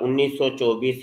1924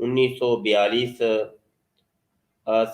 1942,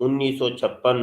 1956,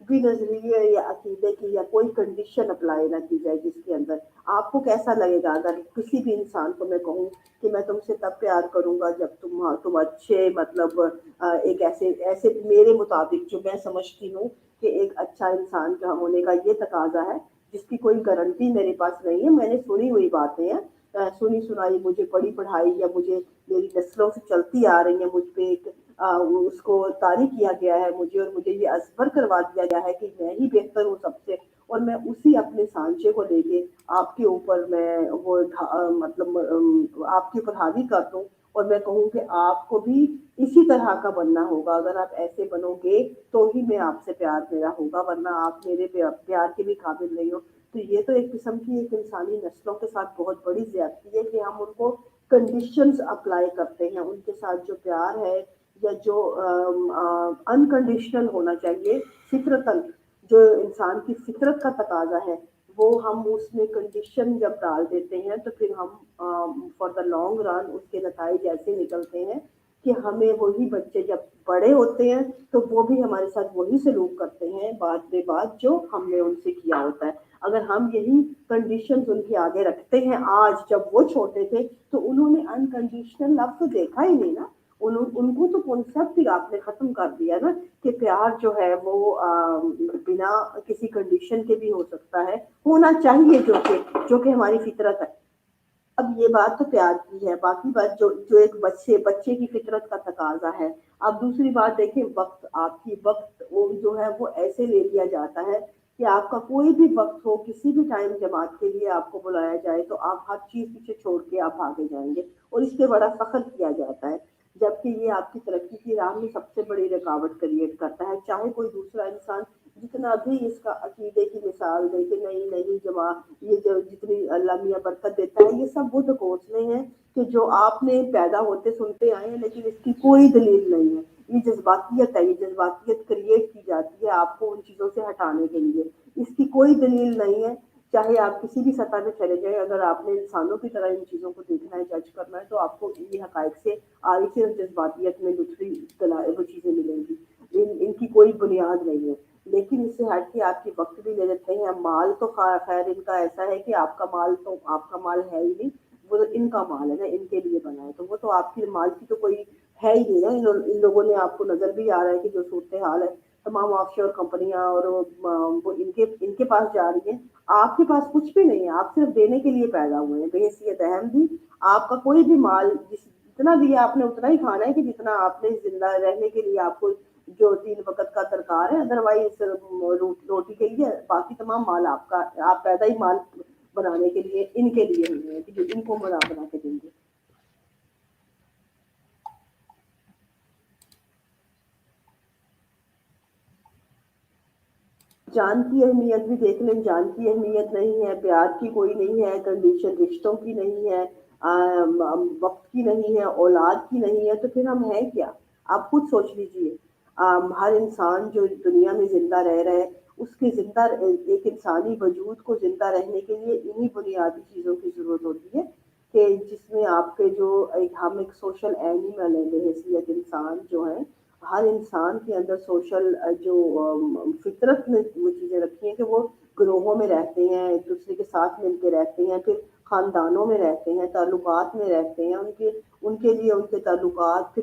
بھی نظریے یا عقیدے کی یا کوئی کنڈیشن اپلائی نہ کی جائے جس کے اندر آپ کو کیسا لگے گا اگر کسی بھی انسان کو میں کہوں کہ میں تم سے تب پیار کروں گا جب تم اچھے مطلب ایک ایسے ایسے میرے مطابق جو میں سمجھتی ہوں کہ ایک اچھا انسان کا ہونے کا یہ تقاضا ہے جس کی کوئی گارنٹی میرے پاس نہیں ہے، میں نے سنی ہوئی باتیں ہیں، سنی سنائی مجھے پڑھی پڑھائی یا مجھے میری نسلوں سے چلتی آ رہی ہیں، مجھ پہ ایک اس کو طاری کیا گیا ہے مجھے، اور مجھے یہ ازبر کروا دیا گیا ہے کہ میں ہی بہتر ہوں سب سے، اور میں اسی اپنے سانچے کو لے کے آپ کے اوپر میں وہ مطلب آپ کے اوپر حاوی کر دوں اور میں کہوں کہ آپ کو بھی اسی طرح کا بننا ہوگا، اگر آپ ایسے بنو گے تو ہی میں آپ سے پیار میرا ہوگا، ورنہ آپ میرے پیار کے بھی قابل نہیں ہو۔ تو یہ تو ایک قسم کی ایک انسانی نسلوں کے ساتھ بہت بڑی زیادتی ہے کہ ہم ان کو کنڈیشنز اپلائی کرتے ہیں، ان کے ساتھ جو پیار ہے یا جو انکنڈیشنل ہونا چاہیے فطرتاً، جو انسان کی فطرت کا تقاضا ہے وہ ہم اس میں کنڈیشن جب ڈال دیتے ہیں تو پھر ہم فار دا لانگ رن اس کے نتائج ایسے نکلتے ہیں کہ ہمیں وہی بچے جب بڑے ہوتے ہیں تو وہ بھی ہمارے ساتھ وہی سلوک کرتے ہیں بات بے بات جو ہم نے ان سے کیا ہوتا ہے۔ اگر ہم یہی کنڈیشنز ان کے آگے رکھتے ہیں آج جب وہ چھوٹے تھے تو انہوں نے انکنڈیشنل لو تو دیکھا ہی نہیں نا، ان کو تو کنسپٹ ہی آپ نے ختم کر دیا نا کہ پیار جو ہے وہ بنا کسی کنڈیشن کے بھی ہو سکتا ہے، ہونا چاہیے جو کہ ہماری فطرت ہے۔ اب یہ بات تو پیار کی ہے، باقی بات جو ایک بچے کی فطرت کا تقاضا ہے۔ اب دوسری بات دیکھیں، وقت آپ کی وقت وہ جو ہے وہ ایسے لے لیا جاتا ہے کہ آپ کا کوئی بھی وقت ہو کسی بھی ٹائم جماعت کے لیے آپ کو بلایا جائے تو آپ ہر چیز پیچھے چھوڑ کے آپ آگے جائیں گے اور اس پہ بڑا فخر کیا جاتا ہے، جبکہ یہ آپ کی ترقی کی راہ میں سب سے بڑی رکاوٹ کریٹ کرتا ہے۔ چاہے کوئی دوسرا انسان جتنا بھی اس کا عقیدے کی مثال دے کہ نہیں نہیں جماعت یہ جو جتنی اللہ میاں برکت دیتا ہے یہ سب وہ ٹکوسلے ہیں کہ جو آپ نے پیدا ہوتے سنتے آئے ہیں، لیکن اس کی کوئی دلیل نہیں ہے، یہ جذباتیت ہے، یہ جذباتیت کریٹ کی جاتی ہے آپ کو ان چیزوں سے ہٹانے کے لیے، اس کی کوئی دلیل نہیں ہے۔ چاہے آپ کسی بھی سطح پہ چلے جائیں، اگر آپ نے انسانوں کی طرح ان چیزوں کو دیکھنا ہے جج کرنا ہے تو آپ کو یہ حقائق سے آئی سے جذباتیت میں دوسری وہ چیزیں ملیں گی، ان کی کوئی بنیاد نہیں ہے۔ لیکن اس سے ہٹ کے آپ کی وقت بھی لے لیتے ہیں، مال تو خیر ان کا ایسا ہے کہ آپ کا مال ہے ہی نہیں، وہ تو ان کا مال ہے نا، ان کے لیے بنا ہے، تو وہ تو آپ کی مال کی تو کوئی ہے ہی نہیں نا۔ ان لوگوں نے آپ کو نظر بھی آ رہا ہے کہ جو صورتحال ہے تمام آف شور کمپنیاں اور وہ ان کے پاس جا رہی ہیں، آپ کے پاس کچھ بھی نہیں ہے، آپ صرف دینے کے لیے پیدا ہوئے ہیں، بحیثیت اہم بھی آپ کا کوئی بھی مال جتنا دیا آپ نے اتنا ہی کھانا ہے کہ جتنا آپ نے زندہ رہنے کے لیے آپ کو جو 3 وقت کا درکار ہے، ادروائز روٹی کے لیے باقی تمام مال آپ کا، آپ پیدا ہی مال بنانے کے لیے ان کے لیے ہوئے ہیں کہ جو ان کو بنا کے دیں گے۔ جان کی اہمیت بھی دیکھ لیں، جان کی اہمیت نہیں ہے، پیار کی کوئی نہیں ہے کنڈیشن، رشتوں کی نہیں ہے، وقت کی نہیں ہے، اولاد کی نہیں ہے، تو پھر ہم ہیں کیا؟ آپ خود سوچ لیجئے۔ ہر انسان جو دنیا میں زندہ رہ رہا ہے اس کے زندہ ایک انسانی وجود کو زندہ رہنے کے لیے انہی بنیادی چیزوں کی ضرورت ہوتی ہے کہ جس میں آپ کے جو ہم ایک سوشل اینیمل ہے بحیثیت انسان جو ہے، ہر انسان کے اندر سوشل جو فطرت میں وہ چیزیں رکھی ہیں کہ وہ گروہوں میں رہتے ہیں، ایک دوسرے کے ساتھ مل کے رہتے ہیں، پھر خاندانوں میں رہتے ہیں، تعلقات میں رہتے ہیں، ان کے لیے ان کے تعلقات کی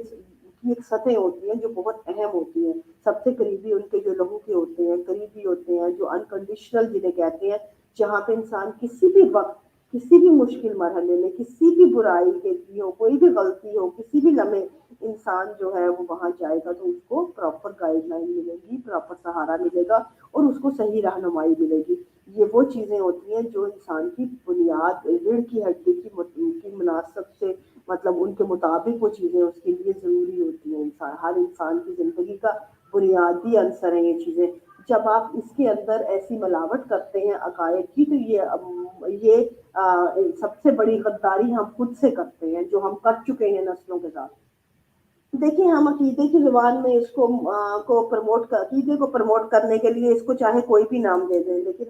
ایک سطح ہوتی ہیں جو بہت اہم ہوتی ہیں، سب سے قریبی ان کے جو لہو کے ہوتے ہیں، قریبی ہوتے ہیں، جو انکنڈیشنل جنہیں کہتے ہیں، جہاں پہ انسان کسی بھی وقت کسی بھی مشکل مرحلے میں کسی بھی برائی کے کی ہو، کوئی بھی غلطی ہو، کسی بھی لمحے انسان جو ہے وہ وہاں جائے گا تو اس کو پراپر گائیڈ لائن ملے گی، پراپر سہارا ملے گا اور اس کو صحیح رہنمائی ملے گی۔ یہ وہ چیزیں ہوتی ہیں جو انسان کی بنیاد ریڑھ کی ہڈی کی مناسب سے مطلب ان کے مطابق وہ چیزیں اس کے لیے ضروری ہوتی ہیں، ہر انسان کی زندگی کا بنیادی عنصر ہیں یہ چیزیں۔ جب آپ اس کے اندر ایسی ملاوٹ کرتے ہیں عقائد کی تو یہ سب سے بڑی غداری ہم خود سے کرتے ہیں جو ہم کر چکے ہیں نسلوں کے ساتھ۔ دیکھیں ہم عقیدے کی زبان میں اس کو عقیدے کو پروموٹ کرنے کے لیے اس کو چاہے کوئی بھی نام دے دیں، لیکن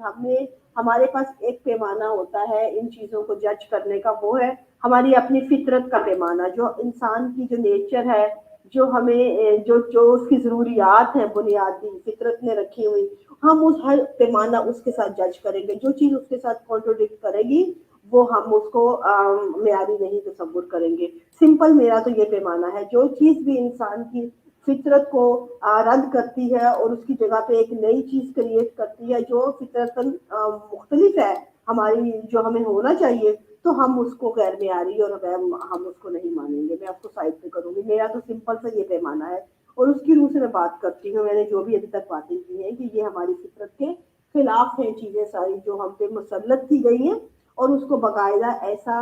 ہمارے پاس ایک پیمانہ ہوتا ہے ان چیزوں کو جج کرنے کا، وہ ہے ہماری اپنی فطرت کا پیمانہ، جو انسان کی جو نیچر ہے جو ہمیں جو اس کی ضروریات ہیں بنیادی فطرت نے رکھی ہوئی، ہم اس ہر پیمانہ اس کے ساتھ جج کریں گے. جو چیز اس کے ساتھ کانٹروڈکٹ کرے گی وہ ہم اس کو معیاری نہیں تصور کریں گے. سمپل میرا تو یہ پیمانہ ہے، جو چیز بھی انسان کی فطرت کو رد کرتی ہے اور اس کی جگہ پہ ایک نئی چیز کریٹ کرتی ہے جو فطرتاً مختلف ہے ہماری جو ہمیں ہونا چاہیے، تو ہم اس کو غیر معیاری اور ہم اس کو نہیں مانیں گے. میں آپ کو سائڈ پہ کروں گی. میرا تو سمپل سے یہ پیمانہ ہے اور اس کی روح سے میں بات کرتی ہوں. میں نے جو بھی ابھی تک باتیں کی ہیں کہ یہ ہماری فطرت کے خلاف ہیں چیزیں ساری جو ہم پہ مسلط کی گئی ہیں، اور اس کو باقاعدہ ایسا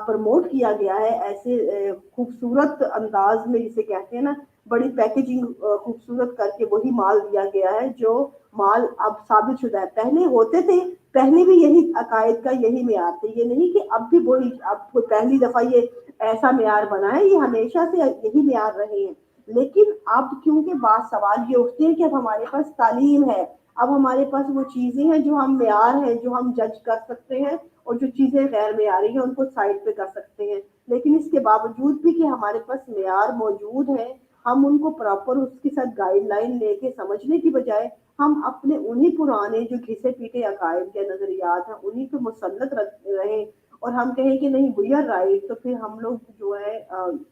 پروموٹ کیا گیا ہے، ایسے خوبصورت انداز میں جسے کہتے ہیں نا، بڑی پیکیجنگ خوبصورت کر کے وہی مال دیا گیا ہے جو مال اب ثابت شدہ ہے. پہلے ہوتے تھے، پہلے بھی یہی عقائد کا یہی معیار تھے. یہ نہیں کہ اب بھی وہی، اب پہلی دفعہ یہ ایسا معیار بنا ہے، یہ ہمیشہ سے یہی معیار رہے ہیں. لیکن اب کیونکہ بات سوال یہ اٹھتے ہیں کہ اب ہمارے پاس تعلیم ہے، اب ہمارے پاس وہ چیزیں ہیں جو ہم معیار ہیں جو ہم جج کر سکتے ہیں، اور جو چیزیں غیر معیاری ہیں ان کو سائڈ پہ کر سکتے ہیں. لیکن اس کے باوجود بھی کہ ہمارے پاس معیار موجود ہے، ہم ان کو پراپر اس کے ساتھ گائیڈ لائن لے کے سمجھنے کی بجائے ہم اپنے انہی پرانے جو گھسے پیٹے عقائد کے نظریات ہیں انہی پہ مسلط رہیں اور ہم کہیں کہ نہیں وی آر رائٹ، تو پھر ہم لوگ جو ہے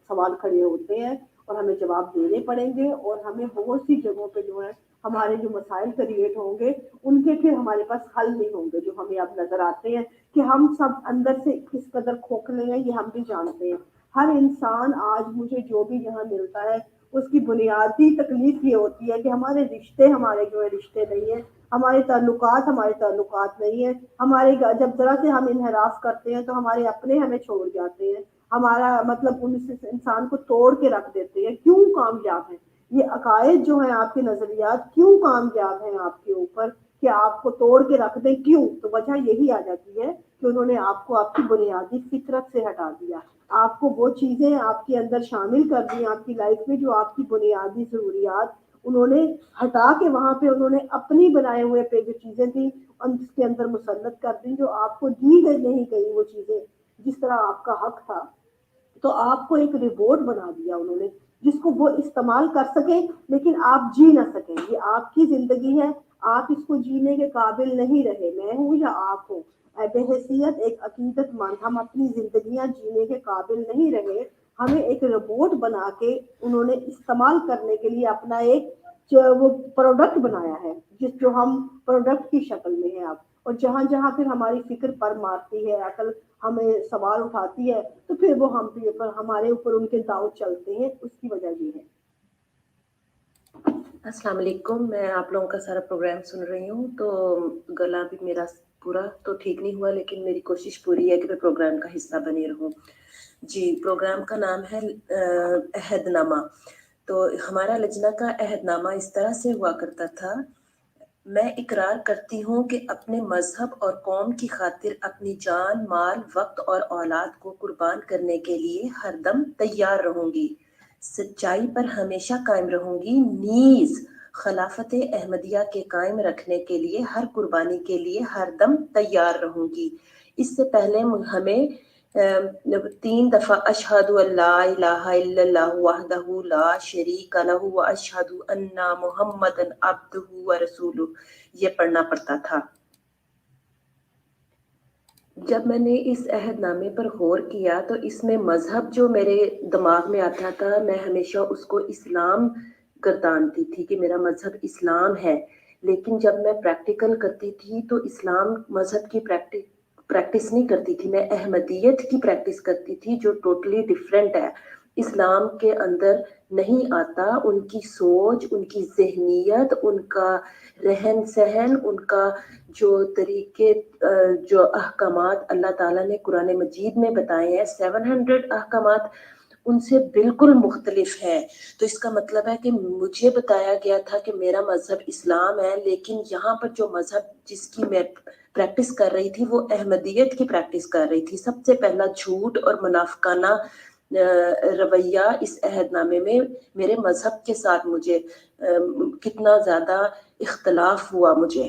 سوال کھڑے ہوتے ہیں اور ہمیں جواب دینے پڑیں گے. اور ہمیں بہت سی جگہوں پہ جو ہے ہمارے جو مسائل کریٹ ہوں گے ان کے پھر ہمارے پاس حل نہیں ہوں گے، جو ہمیں اب نظر آتے ہیں کہ ہم سب اندر سے کس قدر کھوکھلے ہیں یہ ہم بھی جانتے ہیں. ہر انسان آج مجھے جو بھی یہاں ملتا ہے اس کی بنیادی تکلیف یہ ہوتی ہے کہ ہمارے رشتے جو ہے رشتے نہیں ہیں، ہمارے تعلقات نہیں ہیں. ہمارے جب ذرا سے ہم انحراف کرتے ہیں تو ہمارے اپنے ہمیں چھوڑ جاتے ہیں، ہمارا مطلب ان انسان کو توڑ کے رکھ دیتے ہیں. کیوں کامیاب ہیں یہ عقائد جو ہیں آپ کے نظریات، کیوں کامیاب ہیں آپ کے اوپر کہ آپ کو توڑ کے رکھ دیں؟ کیوں؟ تو وجہ یہی آ جاتی ہے کہ انہوں نے آپ کو آپ کی بنیادی فطرت سے ہٹا دیا. آپ کو وہ چیزیں آپ کے اندر شامل کر دی آپ کی لائف میں جو آپ کی بنیادی ضروریات انہوں نے ہٹا کے وہاں پہ انہوں نے اپنی بنائے ہوئے پہ جو چیزیں تھیں ان کے اندر مسلط کر دی، جو آپ کو دی گئی نہیں گئی وہ چیزیں جس طرح آپ کا حق تھا. تو آپ کو ایک ریبورٹ بنا دیا انہوں نے جس کو وہ استعمال کر سکیں لیکن آپ جی نہ سکیں. یہ آپ کی زندگی ہے، آپ اس کو جینے کے قابل نہیں رہے، میں ہوں یا آپ ہوں. بحیثیت ایک عقیدت مند ہم اپنی زندگیاں جینے کے قابل نہیں رہے. ہمیں ایک ربوٹ بنا کے انہوں نے استعمال کرنے کے لیے اپنا ایک وہ پروڈکٹ بنایا ہے جو ہم پروڈکٹ کی شکل میں ہیں اب. اور جہاں جہاں پھر ہماری فکر پر مارتی ہے، عقل ہمیں سوال اٹھاتی ہے، تو پھر وہ ہمارے اوپر ان کے داؤ چلتے ہیں. اس کی وجہ یہ ہے. السلام علیکم. میں آپ لوگوں کا سارا پروگرام سن رہی ہوں، تو گلا بھی میرا پورا تو ٹھیک نہیں ہوا، لیکن میری کوشش پوری ہے کہ میں پروگرام کا حصہ بنی رہوں. جی، پروگرام کا نام ہے عہد نامہ. تو ہمارا لجنہ کا عہد نامہ اس طرح سے ہوا کرتا تھا: میں اقرار کرتی ہوں کہ اپنے مذہب اور قوم کی خاطر اپنی جان، مال، وقت اور اولاد کو قربان کرنے کے لیے ہر دم تیار رہوں گی، سچائی پر ہمیشہ قائم رہوں گی، نیز خلافت احمدیہ کے قائم رکھنے کے لیے ہر قربانی کے لیے ہر دم تیار رہوں گی. اس سے پہلے ہمیں 3 دفعہ اشہد ان لا الہ الا اللہ وحدہ لا شریک لہ واشہد ان محمدا عبدہ ورسولہ یہ پڑھنا پڑتا تھا. جب میں نے اس عہد نامے پر غور کیا تو اس میں مذہب جو میرے دماغ میں آتا تھا، میں ہمیشہ اس کو اسلام گردانتی تھی کہ میرا مذہب اسلام ہے. لیکن جب میں پریکٹیکل کرتی تھی تو اسلام مذہب کی پریکٹس نہیں کرتی تھی، میں احمدیت کی پریکٹس کرتی تھی جو ٹوٹلی ڈیفرنٹ ہے. اسلام کے اندر نہیں آتا. ان کی سوچ، ان کی ذہنیت، ان کا رہن سہن، ان کا جو طریقے، جو احکامات اللہ تعالیٰ نے قرآن مجید میں بتائے ہیں 700 احکامات، ان سے بالکل مختلف ہے. تو اس کا مطلب ہے کہ مجھے بتایا گیا تھا کہ میرا مذہب اسلام ہے، لیکن یہاں پر جو مذہب جس کی میں پریکٹس کر رہی تھی وہ احمدیت کی پریکٹس کر رہی تھی. سب سے پہلا جھوٹ اور منافقانہ رویہ اس عہد نامے میں میرے مذہب کے ساتھ مجھے کتنا زیادہ اختلاف ہوا. مجھے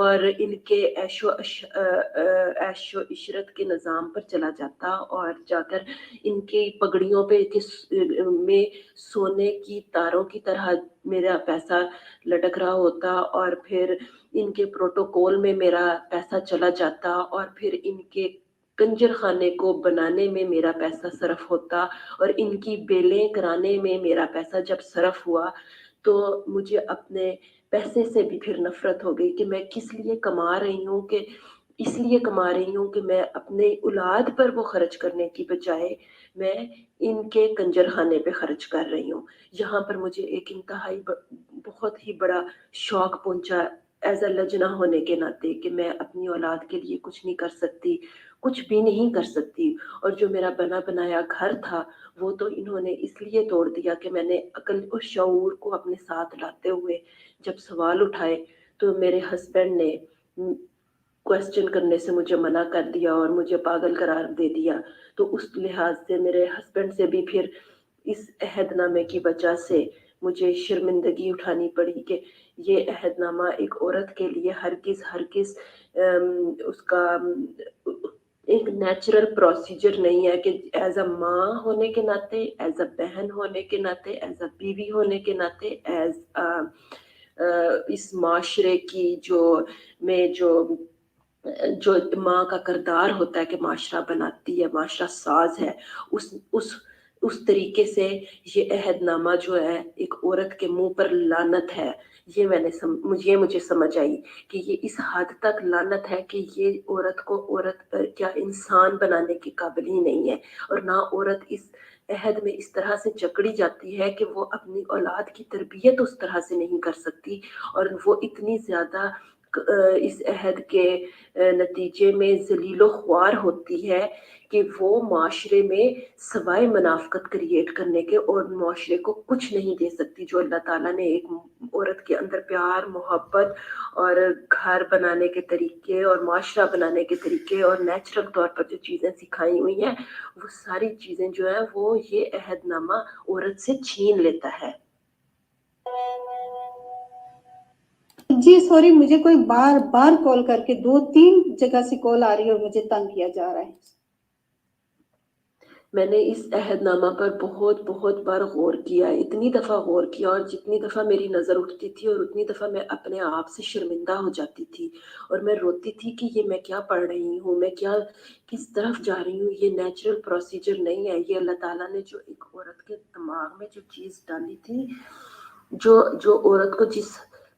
اور ان کے عیش و عشرت کے نظام پر چلا جاتا اور جا کر ان کی پگڑیوں پہ میں سونے کی تاروں کی طرح میرا پیسہ لٹک رہا ہوتا، اور پھر ان کے پروٹوکول میں میرا پیسہ چلا جاتا، اور پھر ان کے کنجر خانے کو بنانے میں میرا پیسہ صرف ہوتا، اور ان کی بیلیں کرانے میں میرا پیسہ جب صرف ہوا تو مجھے اپنے پیسے سے بھی پھر نفرت ہو گئی کہ میں کس لیے کما رہی ہوں، کہ اس لیے کما رہی ہوں کہ میں اپنے اولاد پر وہ خرچ کرنے کی بجائے میں ان کے کنجر خانے پہ خرچ کر رہی ہوں۔ یہاں پر مجھے ایک انتہائی بہت ہی بڑا شوق پہنچا ایز اے لجنہ ہونے کے ناطے کہ میں اپنی اولاد کے لیے کچھ نہیں کر سکتی، کچھ بھی نہیں کر سکتی، اور جو میرا بنا بنایا گھر تھا وہ تو انہوں نے اس لیے توڑ دیا کہ میں نے عقل اور شعور کو اپنے ساتھ لاتے ہوئے جب سوال اٹھائے تو میرے ہسبینڈ نے کوسچن کرنے سے مجھے منع کر دیا اور مجھے پاگل قرار دے دیا۔ تو اس لحاظ سے میرے ہسبینڈ سے بھی پھر اس عہد نامے کی وجہ سے مجھے شرمندگی اٹھانی پڑی کہ یہ عہد نامہ ایک عورت کے لیے ہرگز اس کا ایک نیچرل پروسیجر نہیں ہے کہ ایز اے ماں ہونے کے ناطے، ایز اے بہن ہونے کے ناطے، ایز اے بیوی ہونے کے ناطے، ایز اس معاشرے کی جو ماں کا کردار ہوتا ہے کہ معاشرہ بناتی ہے، معاشرہ ساز ہے، اس طریقے سے یہ عہد نامہ جو ہے ایک عورت کے منہ پر لعنت ہے۔ یہ مجھے سمجھ آئی کہ یہ اس حد تک لعنت ہے کہ یہ عورت کو عورت کیا انسان بنانے کے قابل ہی نہیں ہے، اور نہ عورت اس عہد میں اس طرح سے جکڑی جاتی ہے کہ وہ اپنی اولاد کی تربیت اس طرح سے نہیں کر سکتی، اور وہ اتنی زیادہ اس عہد کے نتیجے میں ذلیل و خوار ہوتی ہے کہ وہ معاشرے میں سوائے منافقت کریٹ کرنے کے اور معاشرے کو کچھ نہیں دے سکتی، جو اللہ تعالیٰ نے ایک عورت کے اندر پیار، محبت اور گھر بنانے کے طریقے اور معاشرہ بنانے کے طریقے اور نیچرل طور پر جو چیزیں سکھائی ہوئی ہیں، وہ ساری چیزیں جو ہیں وہ یہ عہد نامہ عورت سے چھین لیتا ہے۔ جی سوری، مجھے کوئی بار بار کال کر کے 2-3 جگہ سے کال آ رہی ہے اور مجھے تنگ کیا جا رہا ہے۔ میں نے اس عہد نامہ پر بہت بار غور کیا، اتنی دفعہ غور کیا، اور جتنی دفعہ میری نظر اٹھتی تھی اور اتنی دفعہ میں اپنے آپ سے شرمندہ ہو جاتی تھی، اور میں روتی تھی کہ یہ میں کیا پڑھ رہی ہوں، میں کس طرف جا رہی ہوں، یہ نیچرل پروسیجر نہیں ہے، یہ اللہ تعالیٰ نے جو ایک عورت کے دماغ میں جو چیز ڈالی تھی، جو عورت کو جس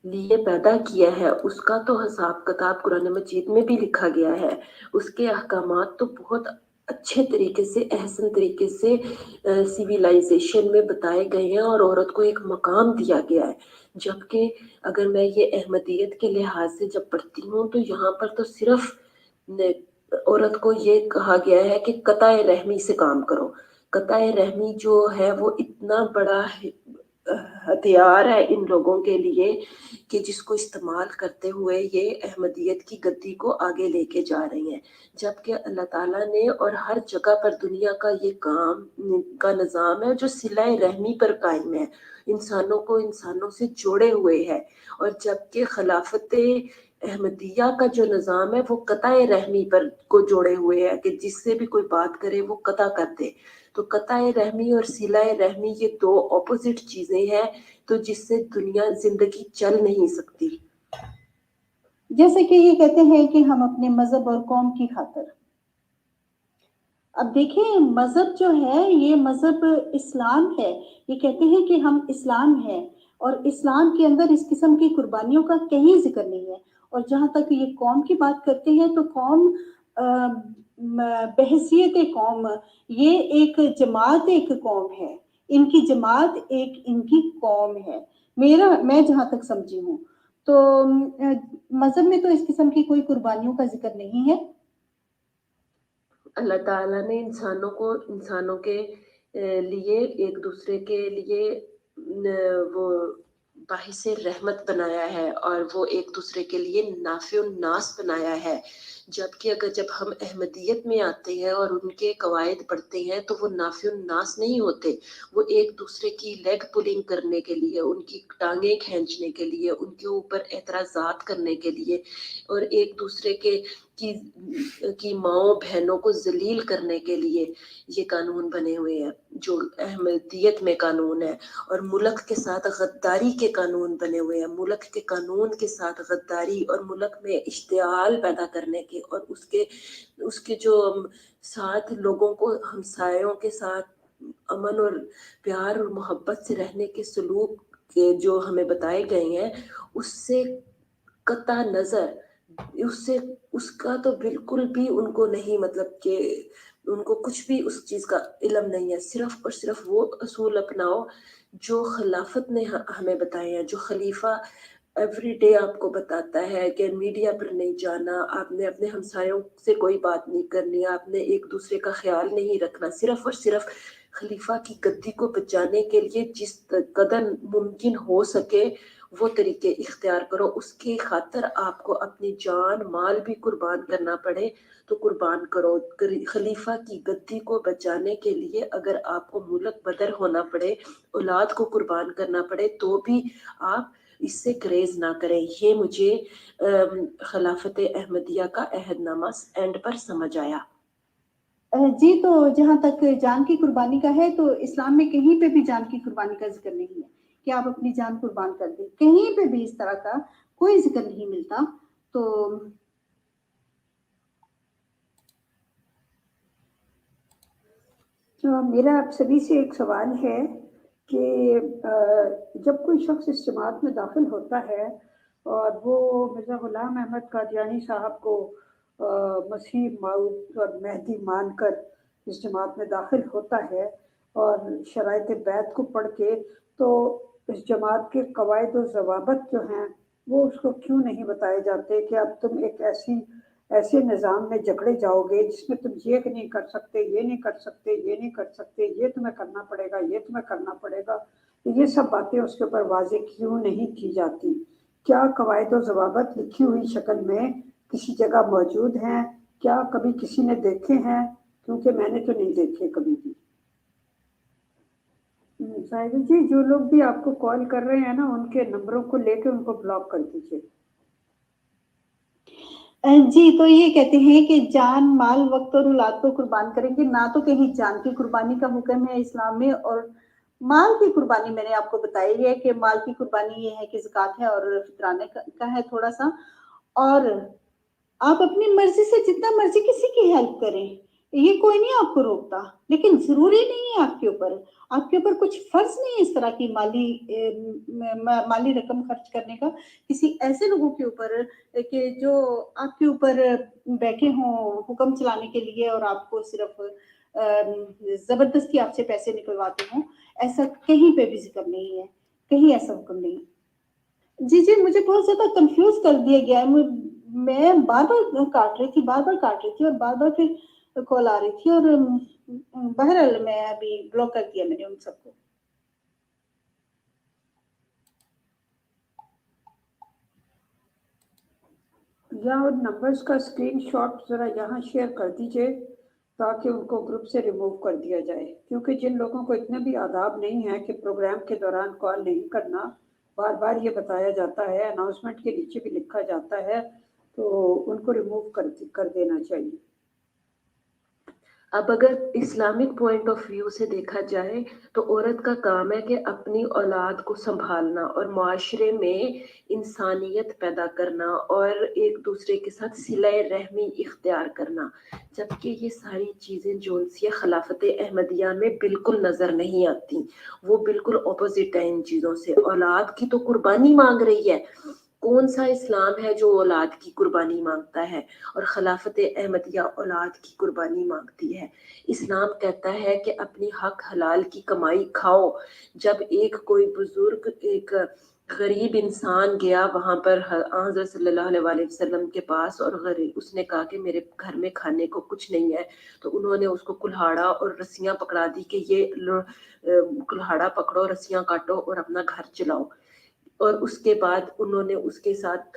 لیے پیدا کیا ہے، اس کا تو حساب کتاب قرآن مجید میں بھی لکھا گیا ہے، اس کے احکامات تو بہت اچھے طریقے سے، احسن طریقے سے سیویلائزیشن میں بتائے گئے ہیں، اور عورت کو ایک مقام دیا گیا ہے۔ جبکہ اگر میں یہ احمدیت کے لحاظ سے جب پڑھتی ہوں تو یہاں پر تو صرف عورت کو یہ کہا گیا ہے کہ قطع رحمی سے کام کرو۔ قطع رحمی جو ہے وہ اتنا بڑا ہتھیار ہے ان لوگوں کے لیے کہ جس کو استعمال کرتے ہوئے یہ احمدیت کی گدی کو آگے لے کے جا رہی ہیں، جبکہ اللہ تعالیٰ نے اور ہر جگہ پر دنیا کا یہ کام کا نظام ہے جو صلہ رحمی پر قائم ہے، انسانوں کو انسانوں سے جوڑے ہوئے ہے، اور جبکہ خلافت احمدیہ کا جو نظام ہے وہ قطع رحمی پر کو جوڑے ہوئے ہے کہ جس سے بھی کوئی بات کرے وہ قطع کر دے۔ تو قطع رحمی اور صلہ رحمی یہ دو اپوزٹ چیزیں ہیں، تو جس سے دنیا زندگی چل نہیں سکتی۔ جیسے کہ یہ کہتے ہیں کہ ہم اپنے مذہب اور قوم کی خاطر، اب دیکھیں مذہب جو ہے یہ مذہب اسلام ہے، یہ کہتے ہیں کہ ہم اسلام ہیں، اور اسلام کے اندر اس قسم کی قربانیوں کا کہیں ذکر نہیں ہے۔ اور جہاں تک یہ قوم کی بات کرتے ہیں تو قوم بحیثیت قوم یہ ایک جماعت، ایک قوم ہے، ان کی جماعت ایک ان کی قوم ہے، میں جہاں تک سمجھی ہوں تو مذہب میں تو اس قسم کی کوئی قربانیوں کا ذکر نہیں ہے۔ اللہ تعالیٰ نے انسانوں کے لیے ایک دوسرے کے لیے وہ باعث رحمت بنایا ہے، اور وہ ایک دوسرے کے لیے نافع الناس بنایا ہے۔ جبکہ اگر جب ہم احمدیت میں آتے ہیں اور ان کے قواعد پڑھتے ہیں تو وہ نافع الناس نہیں ہوتے، وہ ایک دوسرے کی لیگ پولنگ کرنے کے لیے، ان کی ٹانگیں کھینچنے کے لیے، ان کے اوپر اعتراضات کرنے کے لیے اور ایک دوسرے کی ماؤں بہنوں کو ذلیل کرنے کے لیے یہ قانون بنے ہوئے ہیں جو احمدیت میں قانون ہے، اور ملک کے ساتھ غداری کے قانون بنے ہوئے ہیں، ملک کے قانون کے ساتھ غداری اور ملک میں اشتعال پیدا کرنے کے، اور اس کے جو ساتھ لوگوں کو ہمسایوں کے ساتھ امن اور پیار اور محبت سے رہنے کے سلوک کے جو ہمیں بتائے گئے ہیں، اس سے قطع نظر اس کا تو بالکل بھی ان کو نہیں، مطلب کہ ان کو کچھ بھی اس چیز کا علم نہیں ہے، صرف اور صرف وہ اصول اپناؤ جو خلافت نے ہمیں بتائے ہیں، جو خلیفہ ایوری ڈے آپ کو بتاتا ہے کہ میڈیا پر نہیں جانا، آپ نے اپنے ہمسایوں سے کوئی بات نہیں کرنی، آپ نے ایک دوسرے کا خیال نہیں رکھنا، صرف اور صرف خلیفہ کی گدی کو بچانے کے لیے جس قدر ممکن ہو سکے وہ طریقے اختیار کرو، اس کی خاطر آپ کو اپنی جان مال بھی قربان کرنا پڑے تو قربان کرو۔ خلیفہ کی گدی کو بچانے کے لیے اگر آپ کو ملک بدر ہونا پڑے، اولاد کو قربان کرنا پڑے، تو بھی آپ اس سے گریز نہ کریں۔ یہ مجھے خلافت احمدیہ کا عہد نامہ اینڈ پر سمجھ آیا۔ جی، تو جہاں تک جان کی قربانی کا ہے تو اسلام میں کہیں پہ بھی جان کی قربانی کا ذکر نہیں ہے کہ آپ اپنی جان قربان کر دیں، کہیں پہ بھی اس طرح کا کوئی ذکر نہیں ملتا۔ تو میرا آپ سبھی سے ایک سوال ہے کہ جب کوئی شخص اس جماعت میں داخل ہوتا ہے اور وہ مرزا غلام احمد قادیانی صاحب کو مسیح موعود اور مہدی مان کر اس جماعت میں داخل ہوتا ہے اور شرائط بیعت کو پڑھ کے، تو اس جماعت کے قواعد و ضوابط جو ہیں وہ اس کو کیوں نہیں بتائے جاتے کہ اب تم ایک ایسے نظام میں جکڑے جاؤ گے جس میں تم یہ نہیں کر سکتے، یہ نہیں کر سکتے، یہ نہیں کر سکتے، یہ تمہیں کرنا پڑے گا، یہ تمہیں کرنا پڑے گا، تو یہ سب باتیں اس کے اوپر واضح کیوں نہیں کی جاتی؟ کیا قواعد و ضوابط لکھی ہوئی شکل میں کسی جگہ موجود ہیں؟ کیا کبھی کسی نے دیکھے ہیں؟ کیونکہ میں نے تو نہیں دیکھے کبھی بھی۔ صاحب جی، جو لوگ بھی آپ کو کال کر رہے ہیں نا، ان کے نمبروں کو لے کے ان کو بلاک کر دیجیے۔ جی، تو یہ کہتے ہیں کہ جان مال وقت اور اولاد کو قربان کریں گے، نہ تو کہیں جان کی قربانی کا حکم ہے اسلام میں، اور مال کی قربانی میں نے آپ کو بتائی ہے کہ مال کی قربانی یہ ہے کہ زکوٰۃ ہے اور فطرانے کا ہے تھوڑا سا، اور آپ اپنی مرضی سے جتنا مرضی کسی کی ہیلپ کریں، یہ کوئی نہیں آپ کو روکتا، لیکن ضروری نہیں ہے آپ کے اوپر کچھ فرض نہیں ہے اس طرح کی مالی رقم خرچ کرنے کا کسی ایسے لوگوں کے اوپر کہ جو آپ کے اوپر بیٹھے ہوں حکم چلانے کے لیے اور آپ کو صرف زبردستی آپ سے پیسے نکلواتے ہوں۔ ایسا کہیں پہ بھی ذکر نہیں ہے، کہیں ایسا حکم نہیں ہے۔ جی، مجھے بہت زیادہ کنفیوز کر دیا گیا ہے، میں بار بار کاٹ رہی تھی اور بار بار پھر کال آ رہی تھی، اور بہرحال میں ابھی بلاک کر دیا میں نے ان سب کو۔ یا ان نمبرز کا اسکرین شاٹ ذرا یہاں شیئر کر دیجئے تاکہ ان کو گروپ سے ریموو کر دیا جائے، کیونکہ جن لوگوں کو اتنا بھی آداب نہیں ہے کہ پروگرام کے دوران کال نہیں کرنا، بار بار یہ بتایا جاتا ہے، اناؤنسمنٹ کے نیچے بھی لکھا جاتا ہے، تو ان کو ریموو کر دینا چاہیے۔ اب اگر اسلامک پوائنٹ آف ویو سے دیکھا جائے تو عورت کا کام ہے کہ اپنی اولاد کو سنبھالنا اور معاشرے میں انسانیت پیدا کرنا اور ایک دوسرے کے ساتھ صلہ رحمی اختیار کرنا، جبکہ یہ ساری چیزیں جو خلافت احمدیہ میں بالکل نظر نہیں آتی، وہ بالکل اپوزٹ ہے ان چیزوں سے۔ اولاد کی تو قربانی مانگ رہی ہے، کون سا اسلام ہے جو اولاد کی قربانی مانگتا ہے؟ اور خلافت احمدیہ اولاد کی قربانی مانگتی ہے۔ اسلام کہتا ہے کہ اپنی حق حلال کی کمائی کھاؤ۔ جب ایک کوئی بزرگ ایک غریب انسان گیا وہاں پر حضرت صلی اللہ علیہ وسلم کے پاس، اور اس نے کہا کہ میرے گھر میں کھانے کو کچھ نہیں ہے، تو انہوں نے اس کو کلہاڑا اور رسیاں پکڑا دی کہ یہ کلہاڑا پکڑو، رسیاں کاٹو اور اپنا گھر چلاؤ۔ اور اس کے بعد انہوں نے اس کے ساتھ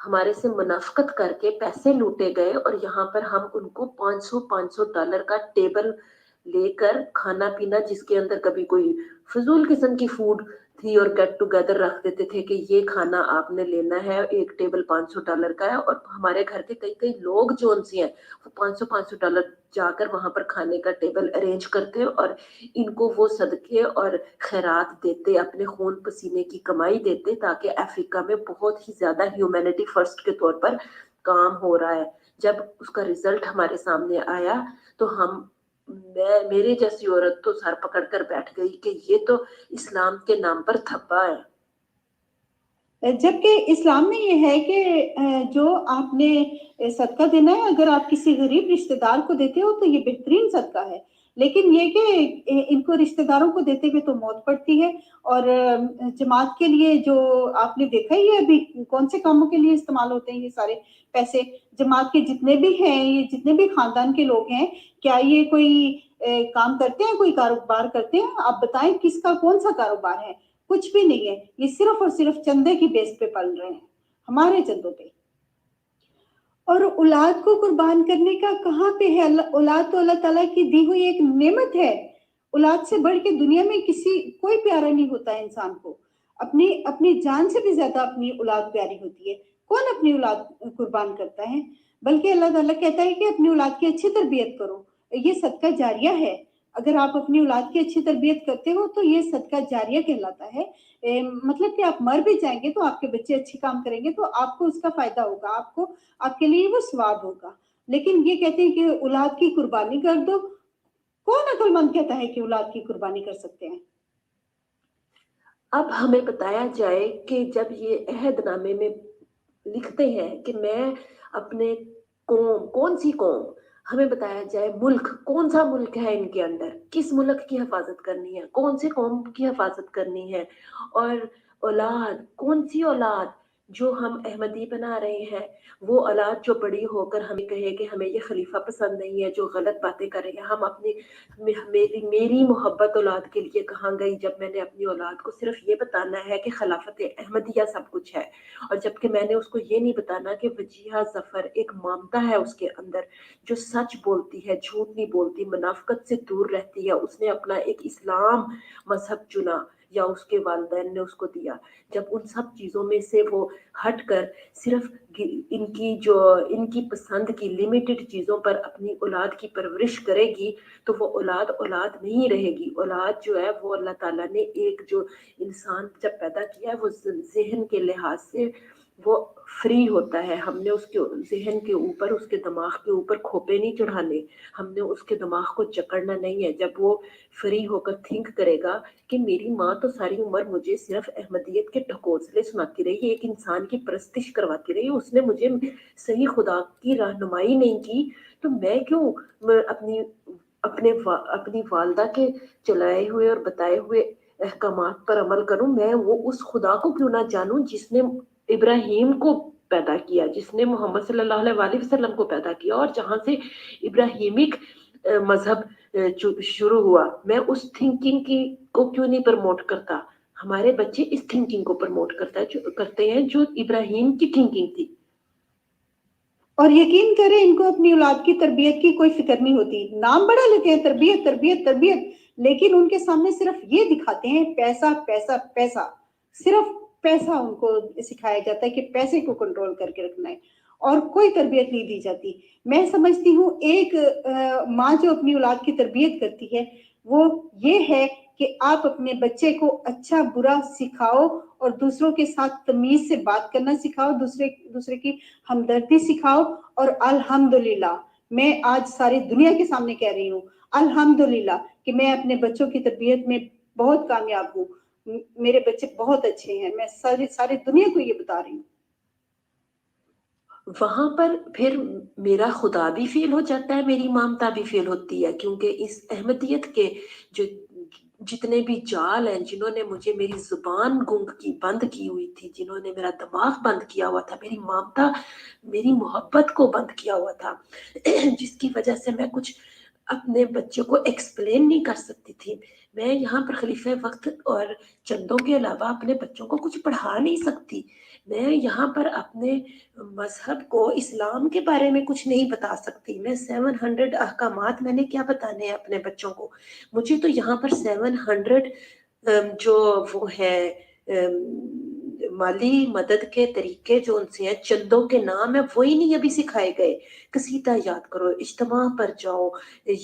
ہمارے سے منافقت کر کے پیسے لوٹے گئے، اور یہاں پر ہم ان کو $500 کا ٹیبل لے کر کھانا پینا، جس کے اندر کبھی کوئی فضول قسم کی فوڈ تھی، اور گیٹ ٹوگیدر رکھ دیتے تھے کہ یہ کھانا آپ نے لینا ہے، ایک ٹیبل $500 کا ہے، اور ہمارے گھر کے کئی لوگ جو ان سے ہیں وہ $500 جا کر وہاں پر کھانے کا ٹیبل ارینج کرتے اور ان کو وہ صدقے اور خیرات دیتے، اپنے خون پسینے کی کمائی دیتے، تاکہ افریقہ میں بہت ہی زیادہ ہیومینٹی فرسٹ کے طور پر کام ہو رہا ہے۔ جب اس کا رزلٹ ہمارے سامنے آیا تو میرے جیسی عورت تو سر پکڑ کر بیٹھ گئی کہ یہ تو اسلام کے نام پر تھپا ہے۔ جبکہ اسلام میں یہ ہے کہ جو آپ نے صدقہ دینا ہے، اگر آپ کسی غریب رشتہ دار کو دیتے ہو تو یہ بہترین صدقہ ہے، لیکن یہ کہ ان کو رشتہ داروں کو دیتے ہوئے تو موت پڑتی ہے، اور جماعت کے لیے جو آپ نے دیکھا ہی ہے ابھی کون سے کاموں کے لیے استعمال ہوتے ہیں یہ سارے پیسے، جماعت کے جتنے بھی ہیں، یہ جتنے بھی خاندان کے لوگ ہیں، کیا یہ کوئی کام کرتے ہیں، کوئی کاروبار کرتے ہیں؟ آپ بتائیں کس کا کون سا کاروبار ہے؟ کچھ بھی نہیں ہے، یہ صرف اور صرف چندے کی بیس پہ پل رہے ہیں، ہمارے چندوں پہ۔ اور اولاد کو قربان کرنے کا کہاں پہ ہے؟ اولاد تو اللہ تعالیٰ کی دی ہوئی ایک نعمت ہے، اولاد سے بڑھ کے دنیا میں کوئی پیارا نہیں ہوتا ہے انسان کو، اپنی جان سے بھی زیادہ اپنی اولاد پیاری ہوتی ہے۔ کون اپنی اولاد قربان کرتا ہے؟ بلکہ اللہ تعالیٰ کہتا ہے کہ اپنی اولاد کی اچھی تربیت کرو، یہ صدقہ جاریہ ہے۔ اگر آپ اپنی اولاد کی اچھی تربیت کرتے ہو تو یہ صدقہ جاریہ کہلاتا ہے، مطلب کہ آپ مر بھی جائیں گے تو آپ کے بچے اچھی کام کریں گے تو آپ کو اس کا فائدہ ہوگا، آپ کے لیے وہ ثواب ہوگا۔ لیکن یہ کہتے ہیں کہ اولاد کی قربانی کر دو، کون عقل مند کہتا ہے کہ اولاد کی قربانی کر سکتے ہیں؟ اب ہمیں بتایا جائے کہ جب یہ عہد نامے میں لکھتے ہیں کہ میں اپنے قوم، کون سی قوم، ہمیں بتایا جائے ملک، کون سا ملک ہے ان کے اندر، کس ملک کی حفاظت کرنی ہے، کون سے قوم کی حفاظت کرنی ہے، اور اولاد، کون سی اولاد جو ہم احمدی بنا رہے ہیں، وہ اولاد جو بڑی ہو کر ہمیں کہے کہ ہمیں یہ خلیفہ پسند نہیں ہے، جو غلط باتیں کرے گا۔ ہم میری محبت اولاد کے لیے کہاں گئی جب میں نے اپنی اولاد کو صرف یہ بتانا ہے کہ خلافت احمدیہ سب کچھ ہے، اور جبکہ میں نے اس کو یہ نہیں بتانا کہ وجیہہ ظفر ایک مامتا ہے اس کے اندر، جو سچ بولتی ہے، جھوٹ نہیں بولتی، منافقت سے دور رہتی ہے، اس نے اپنا ایک اسلام مذہب چنا یا اس کے والدین نے اس کو دیا۔ جب ان سب چیزوں میں سے وہ ہٹ کر صرف ان کی پسند کی لمیٹڈ چیزوں پر اپنی اولاد کی پرورش کرے گی تو وہ اولاد نہیں رہے گی۔ اولاد جو ہے وہ اللہ تعالیٰ نے ایک جو انسان جب پیدا کیا ہے وہ ذہن کے لحاظ سے وہ فری ہوتا ہے، ہم نے اس کے ذہن کے اوپر، اس کے دماغ کے اوپر کھوپے نہیں چڑھانے، ہم نے اس کے دماغ کو جکڑنا نہیں ہے۔ جب وہ فری ہو کر تھنک کرے گا کہ میری ماں تو ساری عمر مجھے صرف احمدیت کے ڈھکوسلے سناتی رہی، ایک انسان کی پرستش کرواتی رہی، اس نے مجھے صحیح خدا کی رہنمائی نہیں کی، تو میں کیوں اپنی والدہ کے چلائے ہوئے اور بتائے ہوئے احکامات پر عمل کروں؟ میں وہ اس خدا کو کیوں نہ جانوں جس نے ابراہیم کو پیدا کیا، جس نے محمد صلی اللہ علیہ وآلہ وسلم کو پیدا کیا، اور جہاں سے ابراہیمک مذہب شروع ہوا، میں اس تھنکنگ کو کیوں نہیں پرموٹ کرتا؟ ہمارے بچے اس تھنکنگ کو پرموٹ کرتے ہیں جو ابراہیم کی تھنکنگ تھی۔ اور یقین کریں ان کو اپنی اولاد کی تربیت کی کوئی فکر نہیں ہوتی، نام بڑا لیتے ہیں تربیت تربیت تربیت، لیکن ان کے سامنے صرف یہ دکھاتے ہیں پیسہ پیسہ پیسہ، صرف پیسہ ان کو سکھایا جاتا ہے کہ پیسے کو کنٹرول کر کے رکھنا ہے، اور کوئی تربیت نہیں دی جاتی۔ میں سمجھتی ہوں ایک ماں جو اپنی اولاد کی تربیت کرتی ہے وہ یہ ہے کہ آپ اپنے بچے کو اچھا برا سکھاؤ، اور دوسروں کے ساتھ تمیز سے بات کرنا سکھاؤ، دوسرے کی ہمدردی سکھاؤ، اور الحمدللہ میں آج ساری دنیا کے سامنے کہہ رہی ہوں الحمدللہ کہ میں اپنے بچوں کی تربیت میں بہت کامیاب ہوں، میرے بچے بہت اچھے ہیں، میں ساری دنیا کو یہ بتا رہی ہوں۔ وہاں پر پھر میرا خدا بھی فیل ہو جاتا ہے، میری مامتا بھی فیل ہوتی ہے، کیونکہ اس احمدیت کے جو جتنے بھی جال ہیں، جنہوں نے مجھے میری زبان بند کی ہوئی تھی، جنہوں نے میرا دماغ بند کیا ہوا تھا، میری مامتا میری محبت کو بند کیا ہوا تھا، جس کی وجہ سے میں کچھ اپنے بچے کو ایکسپلین نہیں کر سکتی تھی۔ میں یہاں پر خلیفہ وقت اور چندوں کے علاوہ اپنے بچوں کو کچھ پڑھا نہیں سکتی۔ میں یہاں پر اپنے مذہب کو، اسلام کے بارے میں کچھ نہیں بتا سکتی. میں 700 احکامات میں نے کیا بتانے ہیں اپنے بچوں کو. مجھے تو یہاں پر 700 جو وہ ہے مالی مدد کے طریقے جو ان سے ہیں، چندوں کے نام ہیں، وہی نہیں ابھی سکھائے گئے. قصیدہ یاد کرو، اجتماع پر جاؤ،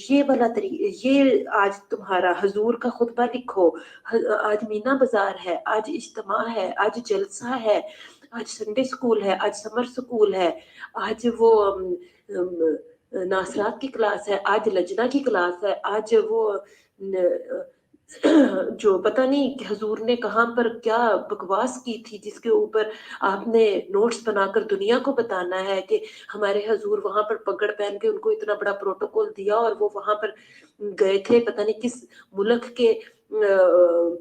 یہ والا طریقہ، یہ آج تمہارا حضور کا خطبہ لکھو، آج مینا بازار ہے، آج اجتماع ہے، آج جلسہ ہے، آج سنڈے سکول ہے، آج سمر سکول ہے، آج وہ ناصرات کی کلاس ہے، آج لجنہ کی کلاس ہے، آج وہ جو پتہ نہیں کہ حضور نے کہاں پر کیا بکواس کی تھی، جس کے اوپر آپ نے نوٹس بنا کر دنیا کو بتانا ہے کہ ہمارے حضور وہاں پر پگڑ پہن کے، ان کو اتنا بڑا پروٹوکول دیا اور وہ وہاں پر گئے تھے، پتہ نہیں کس ملک کے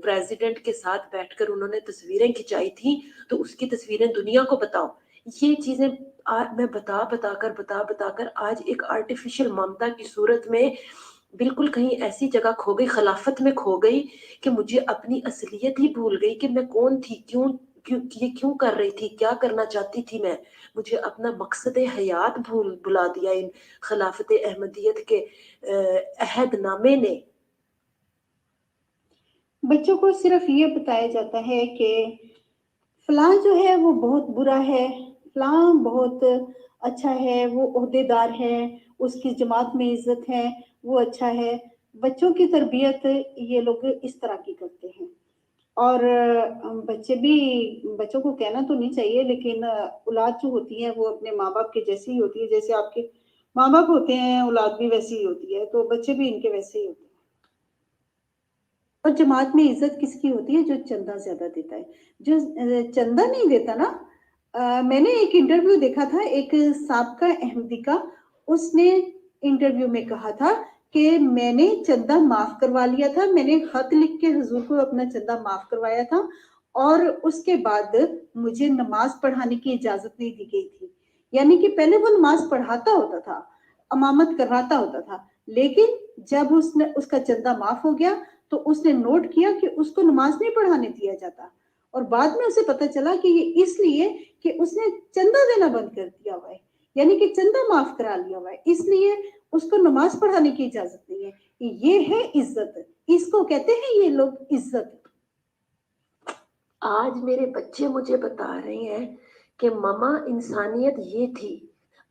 پریزیڈنٹ کے ساتھ بیٹھ کر انہوں نے تصویریں کھنچائی تھی، تو اس کی تصویریں دنیا کو بتاؤ. یہ چیزیں میں بتا کر آج ایک آرٹیفیشل ممتا کی صورت میں بالکل کہیں ایسی جگہ کھو گئی، خلافت میں کھو گئی کہ مجھے اپنی اصلیت ہی بھول گئی کہ میں کون تھی، کیوں کر رہی تھی، کیا کرنا چاہتی تھی میں. مجھے اپنا مقصد حیات بلا دیا ان خلافت احمدیت کے عہد نامے نے. بچوں کو صرف یہ بتایا جاتا ہے کہ فلاں جو ہے وہ بہت برا ہے، فلاں بہت اچھا ہے، وہ عہدے دار ہے، اس کی جماعت میں عزت ہے، وہ اچھا ہے. بچوں کی تربیت یہ لوگ اس طرح کی کرتے ہیں. اور بچوں کو کہنا تو نہیں چاہیے، لیکن اولاد جو ہوتی ہے وہ اپنے ماں باپ کے جیسی ہی ہوتی ہے. جیسے آپ کے ماں باپ ہوتے ہیں، اولاد بھی ویسی ہی ہوتی ہے، تو بچے بھی ان کے ویسے ہی ہوتے ہیں. اور جماعت میں عزت کس کی ہوتی ہے؟ جو چندہ زیادہ دیتا ہے. جو چندہ نہیں دیتا نا، میں نے ایک انٹرویو دیکھا تھا ایک سابقہ احمدی کا، اس نے انٹرویو میں کہا تھا کہ میں نے چندہ معاف کروا لیا تھا، میں نے خط لکھ کے حضور کو اپنا چندہ معاف کروایا تھا، اور اس کے بعد مجھے نماز پڑھانے کی اجازت نہیں دی گئی تھی. یعنی کہ پہلے وہ نماز پڑھاتا ہوتا تھا، امامت کرواتا ہوتا تھا، لیکن جب اس کا چندہ معاف ہو گیا تو اس نے نوٹ کیا کہ اس کو نماز نہیں پڑھانے دیا جاتا. اور بعد میں اسے پتہ چلا کہ یہ اس لیے کہ اس نے چندہ دینا بند کر دیا ہوا ہے، یعنی کہ چندہ معاف کرا لیا ہوا ہے، اس لیے اس کو نماز پڑھانے کی اجازت نہیں ہے. یہ ہے عزت، اس کو کہتے ہیں یہ لوگ عزت. آج میرے بچے مجھے بتا رہے ہیں کہ ماما انسانیت یہ تھی.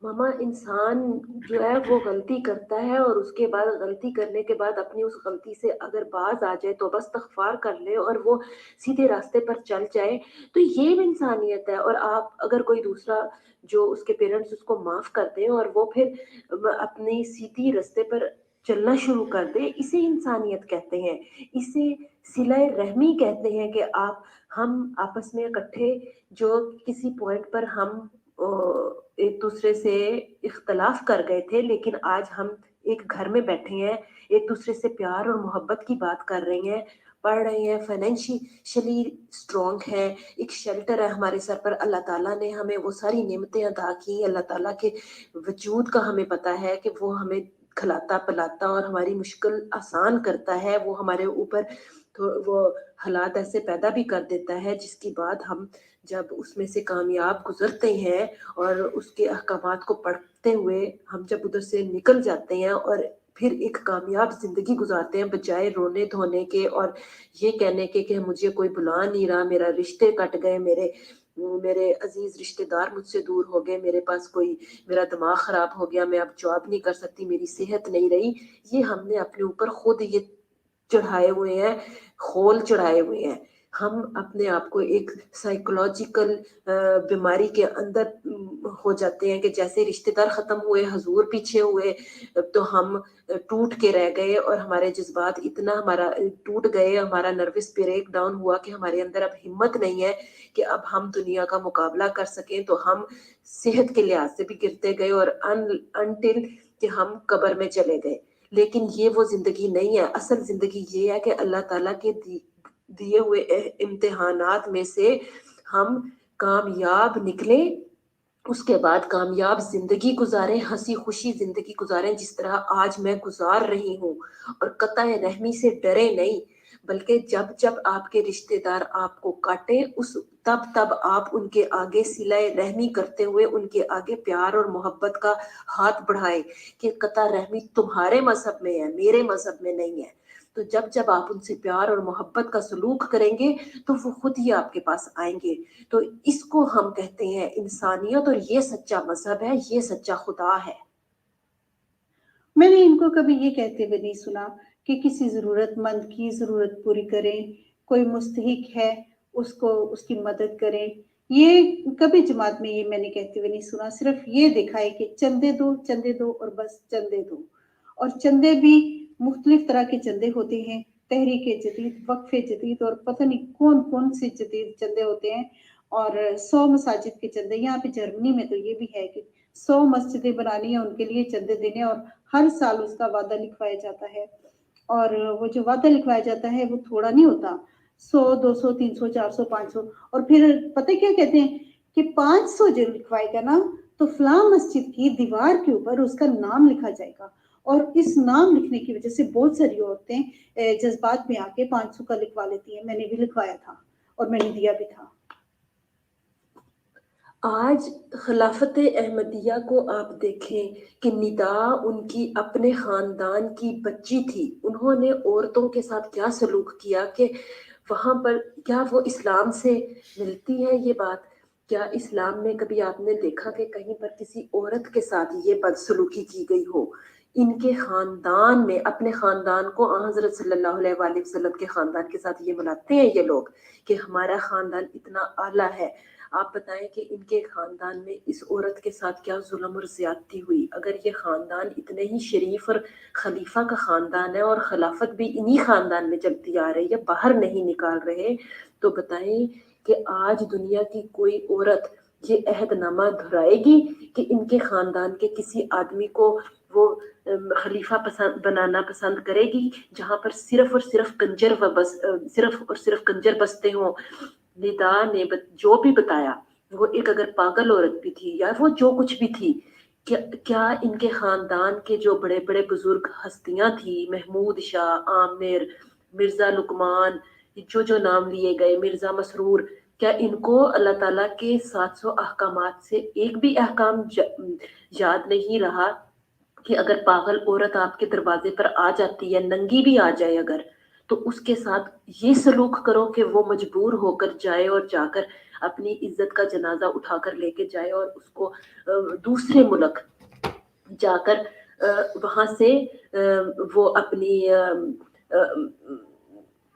ماما انسان جو ہے وہ غلطی کرتا ہے، اور اس کے بعد غلطی کرنے کے بعد اپنی اس غلطی سے اگر باز آ جائے تو بس استغفار کر لے اور وہ سیدھے راستے پر چل جائے، تو یہ بھی انسانیت ہے. اور آپ اگر کوئی دوسرا جو اس کے پیرنٹس اس کو معاف کر دیں اور وہ پھر اپنی سیدھی راستے پر چلنا شروع کر دے، اسے انسانیت کہتے ہیں، اسے صلہ رحمی کہتے ہیں. کہ ہم آپس میں اکٹھے جو کسی پوائنٹ پر ہم ایک دوسرے سے اختلاف کر گئے تھے، لیکن آج ہم ایک گھر میں بیٹھے ہیں، ایک دوسرے سے پیار اور محبت کی بات کر رہے ہیں، پڑھ رہے ہیں، فائنینشلی اسٹرانگ ہے، ایک شیلٹر ہے ہمارے سر پر. اللہ تعالیٰ نے ہمیں وہ ساری نعمتیں عطا کی. اللہ تعالیٰ کے وجود کا ہمیں پتہ ہے کہ وہ ہمیں کھلاتا پلاتا اور ہماری مشکل آسان کرتا ہے. وہ ہمارے اوپر وہ حالات ایسے پیدا بھی کر دیتا ہے جس کی بات ہم جب اس میں سے کامیاب گزرتے ہیں اور اس کے احکامات کو پڑھتے ہوئے ہم جب ادھر سے نکل جاتے ہیں اور پھر ایک کامیاب زندگی گزارتے ہیں، بجائے رونے دھونے کے اور یہ کہنے کے کہ مجھے کوئی بلا نہیں رہا، میرا رشتے کٹ گئے، میرے عزیز رشتے دار مجھ سے دور ہو گئے، میرا دماغ خراب ہو گیا، میں اب جاب نہیں کر سکتی، میری صحت نہیں رہی. یہ ہم نے اپنے اوپر خود یہ چڑھائے ہوئے ہیں، خول چڑھائے ہوئے ہیں. ہم اپنے آپ کو ایک سائیکولوجیکل بیماری کے اندر ہو جاتے ہیں کہ جیسے رشتے دار ختم ہوئے، حضور پیچھے ہوئے، تو ہم ٹوٹ کے رہ گئے اور ہمارے جذبات اتنا ہمارا ٹوٹ گئے، ہمارا نروس بریک ڈاؤن ہوا کہ ہمارے اندر اب ہمت نہیں ہے کہ اب ہم دنیا کا مقابلہ کر سکیں. تو ہم صحت کے لحاظ سے بھی گرتے گئے اور انٹل کہ ہم قبر میں چلے گئے. لیکن یہ وہ زندگی نہیں ہے. اصل زندگی یہ ہے کہ اللہ تعالیٰ کے دیے ہوئے امتحانات میں سے ہم کامیاب نکلیں، اس کے بعد کامیاب زندگی گزاریں، ہنسی خوشی زندگی گزاریں جس طرح آج میں گزار رہی ہوں، اور قطع رحمی سے ڈرے نہیں. بلکہ جب جب آپ کے رشتے دار آپ کو کاٹیں تب آپ ان کے آگے صلہ رحمی کرتے ہوئے ان کے آگے پیار اور محبت کا ہاتھ بڑھائیں کہ قطع رحمی تمہارے مذہب میں ہے، میرے مذہب میں نہیں ہے۔ تو جب آپ ان سے پیار اور محبت کا سلوک کریں گے تو وہ خود ہی آپ کے پاس آئیں گے۔ تو اس کو ہم کہتے ہیں انسانیت، اور یہ سچا مذہب ہے، یہ سچا خدا ہے۔ میں نے ان کو کبھی یہ کہتے ہوئے نہیں سنا کہ کسی ضرورت مند کی ضرورت پوری کریں، کوئی مستحق ہے اس کی مدد کریں۔ یہ کبھی جماعت میں یہ میں نے کہتے ہوئے نہیں سنا، صرف یہ دیکھا ہے کہ چندے دو اور بس چندے دو۔ اور چندے بھی مختلف طرح کے چندے ہوتے ہیں، تحریک جدید، وقف جدید اور پتہ نہیں کون سے جدید چندے ہوتے ہیں، اور 100 مساجد کے چندے۔ یہاں پہ جرمنی میں تو یہ بھی ہے کہ 100 مسجدیں بنانی ہیں، ان کے لیے چندے دینے، اور ہر سال اس کا وعدہ لکھوایا جاتا ہے۔ اور وہ جو وعدہ لکھوایا جاتا ہے وہ تھوڑا نہیں ہوتا، 100 200 300 400 500۔ اور پھر پتہ کیا کہتے ہیں کہ 500 جو لکھوائے گا نا تو فلاں مسجد کی دیوار کے اوپر اس کا نام لکھا جائے گا۔ اور اس نام لکھنے کی وجہ سے بہت ساری عورتیں جذبات میں آ کے 500 کا لکھوا لیتی ہیں۔ میں نے بھی لکھوایا تھا اور میں نے دیا بھی تھا۔ آج خلافت احمدیہ کو آپ دیکھیں کہ ندا ان کی اپنے خاندان کی بچی تھی، انہوں نے عورتوں کے ساتھ کیا سلوک کیا کہ وہاں پر کیا وہ اسلام سے ملتی ہے یہ بات؟ کیا اسلام میں کبھی آپ نے دیکھا کہ کہیں پر کسی عورت کے ساتھ یہ بدسلوکی کی گئی ہو؟ ان کے خاندان میں، اپنے خاندان کو حضرت صلی اللہ علیہ وآلہ وسلم کے خاندان کے ساتھ یہ ملاتے ہیں یہ لوگ کہ ہمارا خاندان اتنا اعلیٰ ہے۔ آپ بتائیں کہ ان کے خاندان میں اس عورت کے ساتھ کیا ظلم اور زیادتی ہوئی؟ اگر یہ خاندان اتنے ہی شریف اور خلیفہ کا خاندان ہے اور خلافت بھی انہی خاندان میں چلتی آ رہی ہے، باہر نہیں نکال رہے، تو بتائیں کہ آج دنیا کی کوئی عورت یہ عہد نامہ دہرائے گی کہ ان کے خاندان کے کسی آدمی کو وہ خلیفہ بنانا پسند کرے گی جہاں پر صرف اور صرف کنجر بستے ہوں؟ ندا نے جو بھی بتایا، وہ ایک اگر پاگل عورت بھی تھی یا وہ جو کچھ بھی تھی، کیا ان کے خاندان کے جو بڑے بڑے بزرگ ہستیاں تھی، محمود شاہ، عامر، مرزا لقمان، جو نام لیے گئے، مرزا مسرور، کیا ان کو اللہ تعالیٰ کے 700 احکامات سے ایک بھی احکام یاد نہیں رہا کہ اگر پاگل عورت آپ کے دروازے پر آ جاتی ہے، ننگی بھی آ جائے اگر، تو اس کے ساتھ یہ سلوک کرو کہ وہ مجبور ہو کر جائے اور جا کر اپنی عزت کا جنازہ اٹھا کر لے کے جائے اور اس کو دوسرے ملک جا کر وہاں سے وہ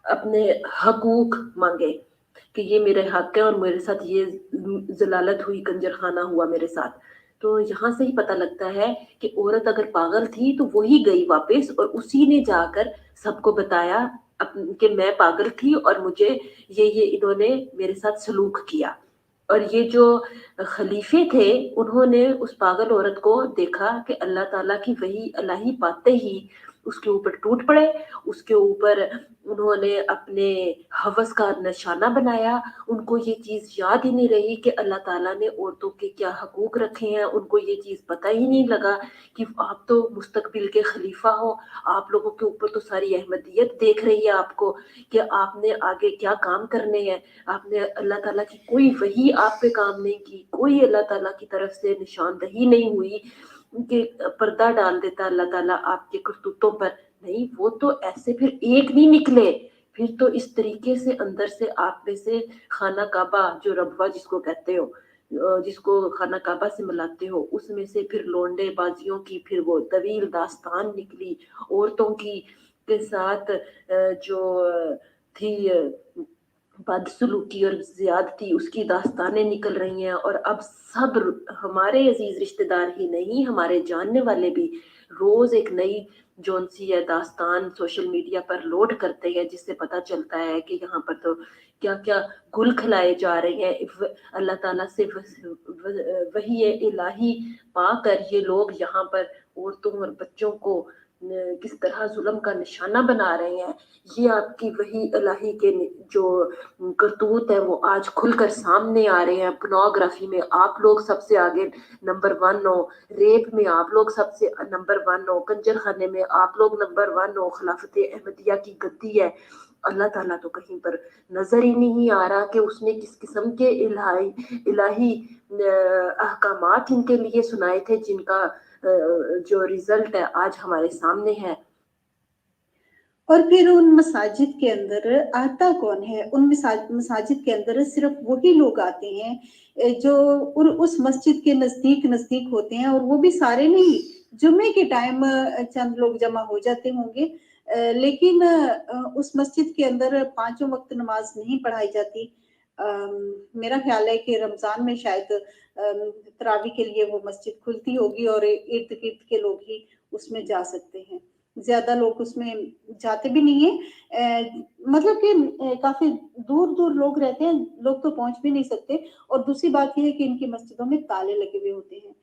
اپنے حقوق مانگے کہ یہ میرے حق ہے اور میرے ساتھ یہ ضلالت ہوئی، کنجر خانہ ہوا میرے ساتھ۔ تو یہاں سے ہی پتہ لگتا ہے کہ عورت اگر پاگل تھی تو وہی گئی واپس اور اسی نے جا کر سب کو بتایا کہ میں پاگل تھی اور مجھے یہ انہوں نے میرے ساتھ سلوک کیا۔ اور یہ جو خلیفے تھے انہوں نے اس پاگل عورت کو دیکھا کہ اللہ تعالیٰ کی وہی الہی باتیں ہی اس کے اوپر ٹوٹ پڑے، اس کے اوپر انہوں نے اپنے ہوس کا نشانہ بنایا۔ ان کو یہ چیز یاد ہی نہیں رہی کہ اللہ تعالیٰ نے عورتوں کے کیا حقوق رکھے ہیں، ان کو یہ چیز پتہ ہی نہیں لگا کہ آپ تو مستقبل کے خلیفہ ہو، آپ لوگوں کے اوپر تو ساری احمدیت دیکھ رہی ہے آپ کو کہ آپ نے آگے کیا کام کرنے ہیں۔ آپ نے اللہ تعالیٰ کی کوئی وحی آپ پہ کام نہیں کی، کوئی اللہ تعالیٰ کی طرف سے نشاندہی نہیں ہوئی کہ پردہ ڈال دیتا اللہ تعالیٰ آپ کے کرتوتوں پر۔ نہیں، وہ تو ایسے پھر ایک نہیں نکلے، پھر تو اس طریقے سے اندر سے آپ میں سے خانہ کعبہ جو ربوہ جس کو کہتے ہو، جس کو خانہ کعبہ سے ملاتے ہو، اس میں سے پھر لونڈے بازیوں کی پھر وہ طویل داستان نکلی، عورتوں کی کے ساتھ جو تھی بدسلوکی اور زیادتی، اس کی داستانیں نکل رہی ہیں۔ اور اب سب ہمارے عزیز رشتہ دار ہی نہیں، ہمارے جاننے والے بھی روز ایک نئی جون سی ہے داستان سوشل میڈیا پر لوڈ کرتے ہیں، جس سے پتہ چلتا ہے کہ یہاں پر تو کیا کیا گل کھلائے جا رہے ہیں۔ اللہ تعالیٰ سے وحی الہی پا کر یہ لوگ یہاں پر عورتوں اور بچوں کو کس طرح ظلم کا نشانہ بنا رہے ہیں۔ یہ آپ کی وحی الہی کے جو کرتوت ہے وہ آج کھل کر سامنے آ رہے ہیں۔ پورنوگرافی میں آپ لوگ سب سے آگے نمبر 1 ہو، ریپ میں آپ لوگ سب سے نمبر 1 ہو، کنجر خانے میں آپ لوگ نمبر 1 ہو۔ خلافت احمدیہ کی گدی ہے، اللہ تعالیٰ تو کہیں پر نظر ہی نہیں آ رہا کہ اس نے کس قسم کے الہی احکامات ان کے لیے سنائے تھے، جن کا جو رزلٹ ہے آج ہمارے سامنے ہے۔ اور پھر ان مساجد کے اندر آتا کون ہے؟ ان مساجد کے اندر صرف وہی لوگ آتے ہیں جو اس مسجد کے نزدیک ہوتے ہیں، اور وہ بھی سارے نہیں۔ جمعے کے ٹائم چند لوگ جمع ہو جاتے ہوں گے، لیکن اس مسجد کے اندر 5 وقت نماز نہیں پڑھائی جاتی۔ میرا خیال ہے کہ رمضان میں شاید تراویح کے لیے وہ مسجد کھلتی ہوگی اور ارد گرد کے لوگ ہی اس میں جا سکتے ہیں، زیادہ لوگ اس میں جاتے بھی نہیں ہیں۔ مطلب کہ کافی دور دور لوگ رہتے ہیں، لوگ تو پہنچ بھی نہیں سکتے۔ اور دوسری بات یہ ہے کہ ان کی مسجدوں میں تالے لگے ہوئے ہوتے ہیں۔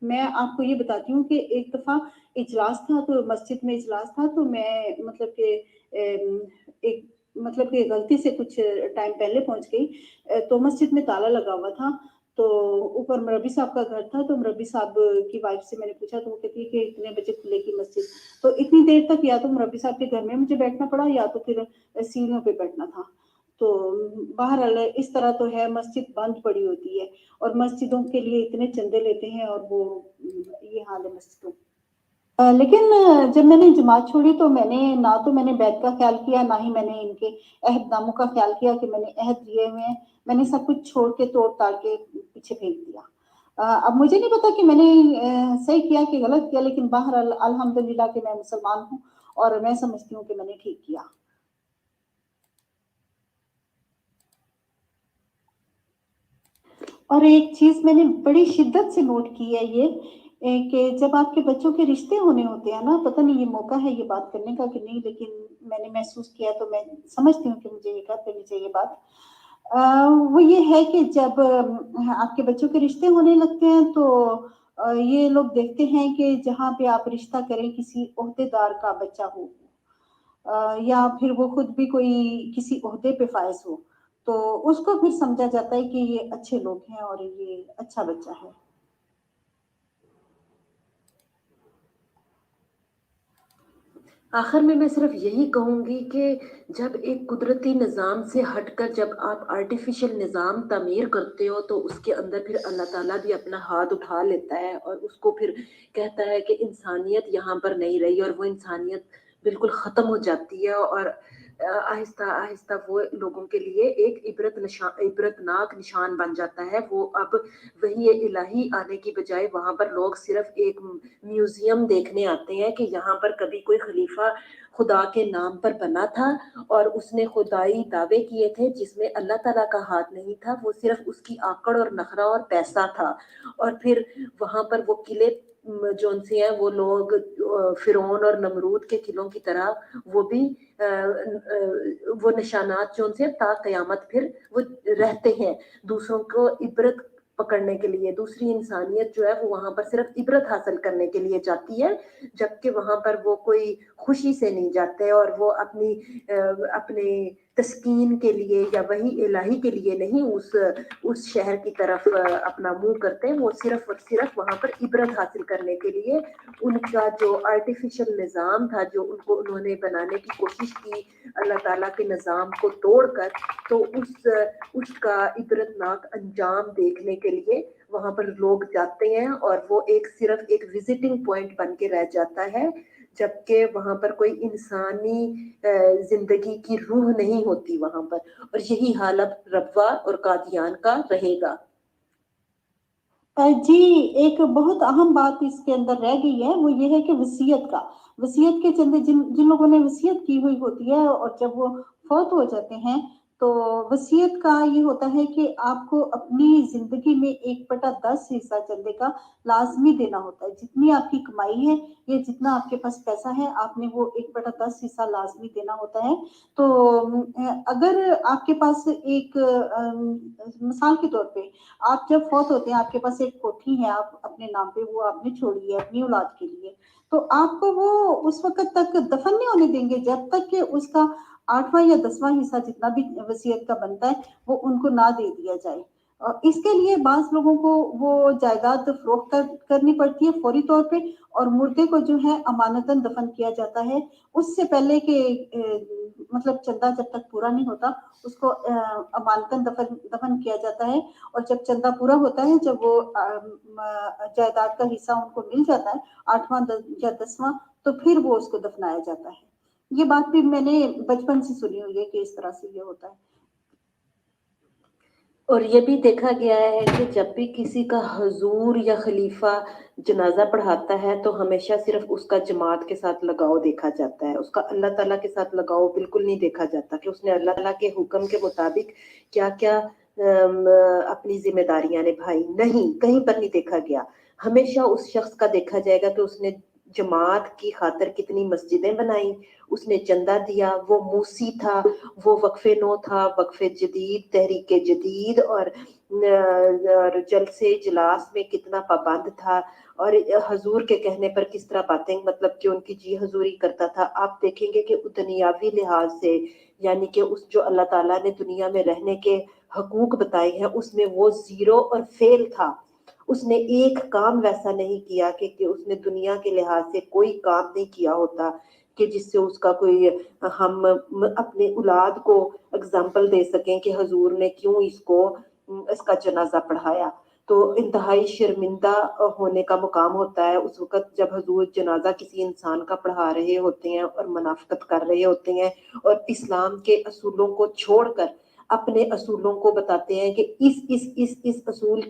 میں آپ کو یہ بتاتی ہوں کہ ایک دفعہ اجلاس تھا، تو مسجد میں اجلاس تھا، تو میں مطلب کہ غلطی سے کچھ ٹائم پہلے پہنچ گئی، تو مسجد میں تالا لگا ہوا تھا۔ تو اوپر مربی صاحب کا گھر تھا، تو مربی صاحب کی وائف سے میں نے پوچھا، تو وہ کہتی ہے کہ اتنے بجے کھلے گی مسجد۔ تو اتنی دیر تک یا تو مربی صاحب کے گھر میں مجھے بیٹھنا پڑا، یا تو پھر سیڑھیوں پہ بیٹھنا تھا۔ تو بہرحال اس طرح تو ہے، مسجد بند پڑی ہوتی ہے، اور مسجدوں کے لیے اتنے چندے لیتے ہیں، اور وہ یہ حال ہے مسجدوں۔ لیکن جب میں نے جماعت چھوڑی تو میں نے بیت کا خیال کیا، نہ ہی میں نے ان کے عہد ناموں کا خیال کیا کہ میں نے عہد لیے ہوئے ہیں۔ میں نے سب کچھ چھوڑ کے توڑ تاڑ کے پیچھے پھینک دیا۔ اب مجھے نہیں پتا کہ میں نے صحیح کیا کہ غلط کیا، لیکن بہرحال الحمدللہ کہ میں مسلمان ہوں، اور میں سمجھتی ہوں کہ میں نے ٹھیک کیا۔ اور ایک چیز میں نے بڑی شدت سے نوٹ کی ہے یہ کہ جب آپ کے بچوں کے رشتے ہونے ہوتے ہیں نا، پتہ نہیں یہ موقع ہے یہ بات کرنے کا کہ نہیں، لیکن میں نے محسوس کیا، تو میں سمجھتی ہوں کہ مجھے یہ کر دینی چاہیے بات۔ وہ یہ ہے کہ جب آپ کے بچوں کے رشتے ہونے لگتے ہیں تو یہ لوگ دیکھتے ہیں کہ جہاں پہ آپ رشتہ کریں کسی عہدیدار کا بچہ ہو، یا پھر وہ خود بھی کوئی کسی عہدے پہ فائز ہو، تو اس کو پھر سمجھا جاتا ہے کہ یہ اچھے لوگ ہیں اور یہ اچھا بچہ ہے۔ آخر میں صرف یہی کہوں گی کہ جب ایک قدرتی نظام سے ہٹ کر جب آپ آرٹیفیشل نظام تعمیر کرتے ہو، تو اس کے اندر پھر اللہ تعالیٰ بھی اپنا ہاتھ اٹھا لیتا ہے، اور اس کو پھر کہتا ہے کہ انسانیت یہاں پر نہیں رہی، اور وہ انسانیت بالکل ختم ہو جاتی ہے، اور آہستہ آہستہ وہ لوگوں کے لیے ایک عبرتناک نشان بن جاتا ہے۔ وہ اب وہی الہی آنے کی بجائے وہاں پر لوگ صرف ایک میوزیم دیکھنے آتے ہیں کہ یہاں پر کبھی کوئی خلیفہ خدا کے نام پر بنا تھا، اور اس نے خدائی دعوے کیے تھے جس میں اللہ تعالیٰ کا ہاتھ نہیں تھا، وہ صرف اس کی آکڑ اور نخرہ اور پیسہ تھا۔ اور پھر وہاں پر وہ قلعے جون سے ہیں، وہ لوگ فرعون اور نمرود کے قلعوں کی طرح وہ بھی وہ نشانات جون سے تا قیامت پھر وہ رہتے ہیں، دوسروں کو عبرت پکڑنے کے لیے۔ دوسری انسانیت جو ہے وہ وہاں پر صرف عبرت حاصل کرنے کے لیے جاتی ہے، جبکہ وہاں پر وہ کوئی خوشی سے نہیں جاتے، اور وہ اپنے تسکین کے لیے یا وہی الہی کے لیے نہیں اس شہر کی طرف اپنا منہ کرتے، وہ صرف اور صرف وہاں پر عبرت حاصل کرنے کے لیے ان کا جو آرٹیفیشل نظام تھا، جو انہوں نے بنانے کی کوشش کی اللہ تعالیٰ کے نظام کو توڑ کر، تو اس کا عبرتناک انجام دیکھنے کے لیے وہاں پر لوگ جاتے ہیں، اور وہ صرف ایک وزٹنگ پوائنٹ بن کے رہ جاتا ہے، جبکہ وہاں پر کوئی انسانی زندگی کی روح نہیں ہوتی وہاں پر۔ اور یہی حال اب ربوہ اور قادیان کا رہے گا۔ جی، ایک بہت اہم بات اس کے اندر رہ گئی ہے، وہ یہ ہے کہ وصیت کے چندے جن لوگوں نے وصیت کی ہوئی ہوتی ہے، اور جب وہ فوت ہو جاتے ہیں تو وصیت کا یہ ہوتا ہے کہ آپ کو اپنی زندگی میں 1/10 حصہ چندے کا لازمی دینا ہوتا ہے۔ جتنی آپ کی کمائی ہے یا جتنا آپ کے پاس پیسہ ہے، آپ نے وہ 1/10 حصہ لازمی دینا ہوتا ہے۔ تو اگر آپ کے پاس ایک مثال کے طور پہ آپ جب فوت ہوتے ہیں، آپ کے پاس ایک کوٹھی ہے آپ اپنے نام پہ، وہ آپ نے چھوڑی ہے اپنی اولاد کے لیے، تو آپ کو وہ اس وقت تک دفن نہیں ہونے دیں گے جب تک کہ اس کا 8واں یا 10واں حصہ جتنا بھی وصیت کا بنتا ہے وہ ان کو نہ دے دیا جائے۔ اس کے لیے بعض لوگوں کو وہ جائیداد فروخت کرنی پڑتی ہے فوری طور پہ، اور مردے کو جو ہے امانتاً دفن کیا جاتا ہے، اس سے پہلے کہ مطلب چندہ جب تک پورا نہیں ہوتا اس کو امانتاً دفن کیا جاتا ہے، اور جب چندہ پورا ہوتا ہے، جب وہ جائیداد کا حصہ ان کو مل جاتا ہے 8واں یا 10واں، تو پھر وہ اس کو دفنایا جاتا ہے۔ یہ بات بھی میں نے بچپن سے سنی ہوئی ہے کہ اس طرح سے یہ ہوتا ہے۔ اور یہ بھی دیکھا گیا ہے کہ جب بھی کسی کا حضور یا خلیفہ جنازہ پڑھاتا ہے تو ہمیشہ صرف اس کا جماعت کے ساتھ لگاؤ دیکھا جاتا ہے، اس کا اللہ تعالیٰ کے ساتھ لگاؤ بالکل نہیں دیکھا جاتا کہ اس نے اللہ تعالیٰ کے حکم کے مطابق کیا کیا اپنی ذمہ داریاں نبھائی، نہیں، کہیں پر نہیں دیکھا گیا۔ ہمیشہ اس شخص کا دیکھا جائے گا کہ اس نے جماعت کی خاطر کتنی مسجدیں بنائیں، اس نے چندہ دیا، وہ موسی تھا، وہ وقف نو تھا، وقف جدید، تحریک جدید اور جلسے اجلاس میں کتنا پابند تھا، اور حضور کے کہنے پر کس طرح باتیں مطلب کہ ان کی جی حضوری کرتا تھا۔ آپ دیکھیں گے کہ دنیاوی لحاظ سے، یعنی کہ اس جو اللہ تعالیٰ نے دنیا میں رہنے کے حقوق بتائے ہیں اس میں وہ زیرو اور فیل تھا۔ اس نے ایک کام ویسا نہیں کیا کہ اس نے دنیا کے لحاظ سے کوئی کام نہیں کیا ہوتا کہ جس سے اس کا کوئی ہم اپنے اولاد کو اگزامپل دے سکیں کہ حضور نے کیوں اس کا جنازہ پڑھایا۔ تو انتہائی شرمندہ ہونے کا مقام ہوتا ہے اس وقت جب حضور جنازہ کسی انسان کا پڑھا رہے ہوتے ہیں اور منافقت کر رہے ہوتے ہیں، اور اسلام کے اصولوں کو چھوڑ کر اپنے اصولوں کو بتاتے ہیں کہ اس اصول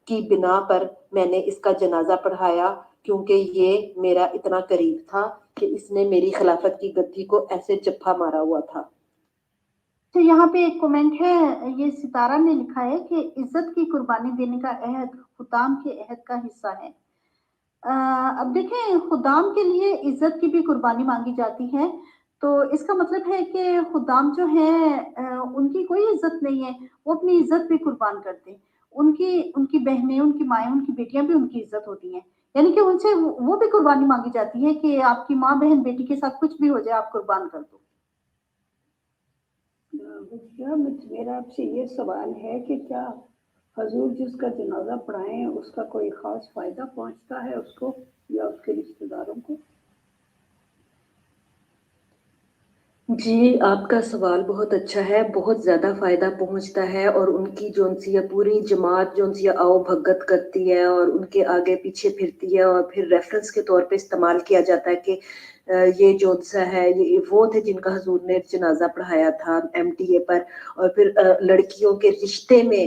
کی بنا پر میں نے اس کا جنازہ پڑھایا، کیونکہ یہ میرا اتنا قریب تھا کہ اس نے میری خلافت کی گدی کو ایسے جپھا مارا ہوا تھا۔ تو یہاں پہ ایک کومنٹ ہے، یہ ستارہ نے لکھا ہے کہ عزت کی قربانی دینے کا عہد خدام کے عہد کا حصہ ہے۔ اب دیکھیں، خدام کے لیے عزت کی بھی قربانی مانگی جاتی ہے، تو اس کا مطلب ہے کہ خدام جو ہیں ان کی کوئی عزت نہیں ہے، وہ اپنی عزت بھی قربان کرتے ہیں۔ ان کی بہنیں، ان کی مائیں، ان کی بیٹیاں بھی ان کی عزت ہوتی ہیں، یعنی کہ ان سے وہ بھی قربانی مانگی جاتی ہے کہ آپ کی ماں بہن بیٹی کے ساتھ کچھ بھی ہو جائے آپ قربان کر دو۔ میرا آپ سے یہ سوال ہے کہ کیا حضور جس کا جنازہ پڑھائیں اس کا کوئی خاص فائدہ پہنچتا ہے اس کو یا اس کے رشتہ داروں کو؟ جی، آپ کا سوال بہت اچھا ہے، بہت زیادہ فائدہ پہنچتا ہے، اور ان کی جون سی پوری جماعت جون سی آؤ بھگت کرتی ہے اور ان کے آگے پیچھے پھرتی ہے، اور پھر ریفرنس کے طور پہ استعمال کیا جاتا ہے کہ یہ جون سا ہے، یہ وہ تھے جن کا حضور نے جنازہ پڑھایا تھا MTA پر، اور پھر لڑکیوں کے رشتے میں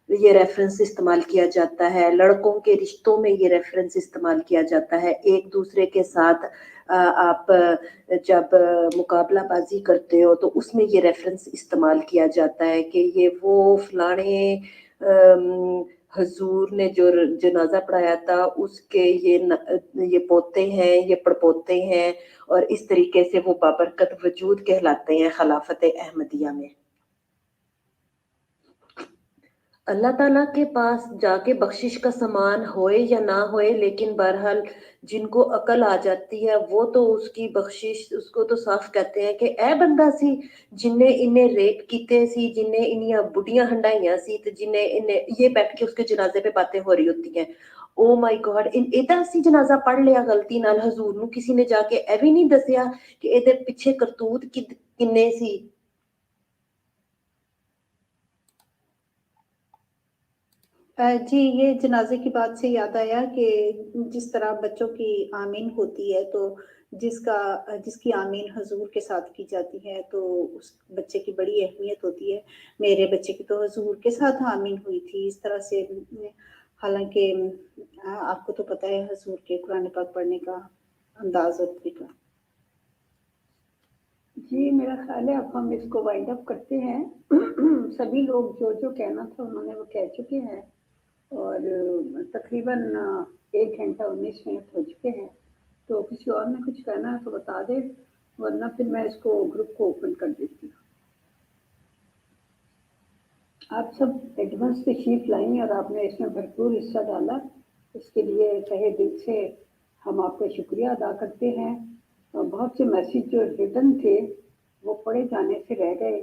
یہ ریفرنس استعمال کیا جاتا ہے، لڑکوں کے رشتوں میں یہ ریفرنس استعمال کیا جاتا ہے، ایک دوسرے کے ساتھ آپ جب مقابلہ بازی کرتے ہو تو اس میں یہ ریفرنس استعمال کیا جاتا ہے کہ یہ وہ فلانے حضور نے جو جنازہ پڑھایا تھا اس کے یہ پوتے ہیں، یہ پڑپوتے ہیں، اور اس طریقے سے وہ بابرکت وجود کہلاتے ہیں خلافت احمدیہ میں۔ اللہ تعالیٰ کے پاس جا کے بخشش کا سامان ہوئے یا نہ ہوئے، لیکن بہرحال جن کو عقل آ جاتی ہے وہ تو اس کی بخشش اس کو تو صاف کہتے ہیں کہ اے بندہ سی جن نے انہیں ریپ کیتے سی، جن نے انہیاں بڑھیاں ہنڈائیاں سی، تے جن نے یہ بیٹھ کے اس کے جنازے پہ باتیں ہو رہی ہوتی ہیں، او مائی گاڈ، ایدہ سی جنازہ پڑھ لیا غلطی نال حضور نو کسی نے جا کے اے بھی نہیں دسیا کہ ایدے پیچھے کرتوت کنے سی۔ جی، یہ جنازے کی بات سے یاد آیا کہ جس طرح بچوں کی آمین ہوتی ہے تو جس کی آمین حضور کے ساتھ کی جاتی ہے تو اس بچے کی بڑی اہمیت ہوتی ہے۔ میرے بچے کی تو حضور کے ساتھ آمین ہوئی تھی اس طرح سے، حالانکہ آپ کو تو پتہ ہے حضور کے قرآن پاک پڑھنے کا انداز اور طریقہ۔ جی، میرا خیال ہے اب ہم اس کو وائنڈ اپ کرتے ہیں۔ سبھی لوگ جو کہنا تھا انہوں نے وہ کہہ چکے ہیں، اور تقریباً 1 گھنٹہ 19 منٹ ہو چکے ہیں، تو کسی اور نے کچھ کہنا ہے تو بتا دے، ورنہ پھر میں اس کو گروپ کو اوپن کر دیتی ہوں۔ آپ سب ایڈوانس تشریف لائیں اور آپ نے اس میں بھرپور حصہ ڈالا، اس کے لیے تہہ دل سے ہم آپ کا شکریہ ادا کرتے ہیں۔ اور بہت سے میسیج جو ریٹن تھے وہ پڑھے جانے سے رہ گئے،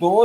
2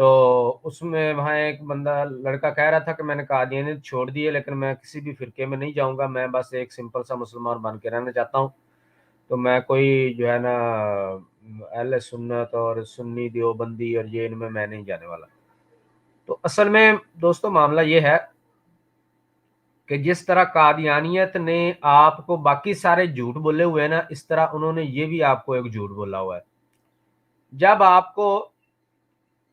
تو اس میں وہاں ایک بندہ لڑکا کہہ رہا تھا کہ میں نے قادیانیت چھوڑ دی ہے لیکن میں کسی بھی فرقے میں نہیں جاؤں گا، میں بس ایک سمپل سا مسلمان بن کے رہنا چاہتا ہوں، تو میں کوئی جو ہے نا اہل سنت اور سنی دیوبندی اور یہ ان میں نہیں جانے والا۔ تو اصل میں دوستو معاملہ یہ ہے کہ جس طرح قادیانیت نے آپ کو باقی سارے جھوٹ بولے ہوئے ہیں نا، اس طرح انہوں نے یہ بھی آپ کو ایک جھوٹ بولا ہوا ہے۔ جب آپ کو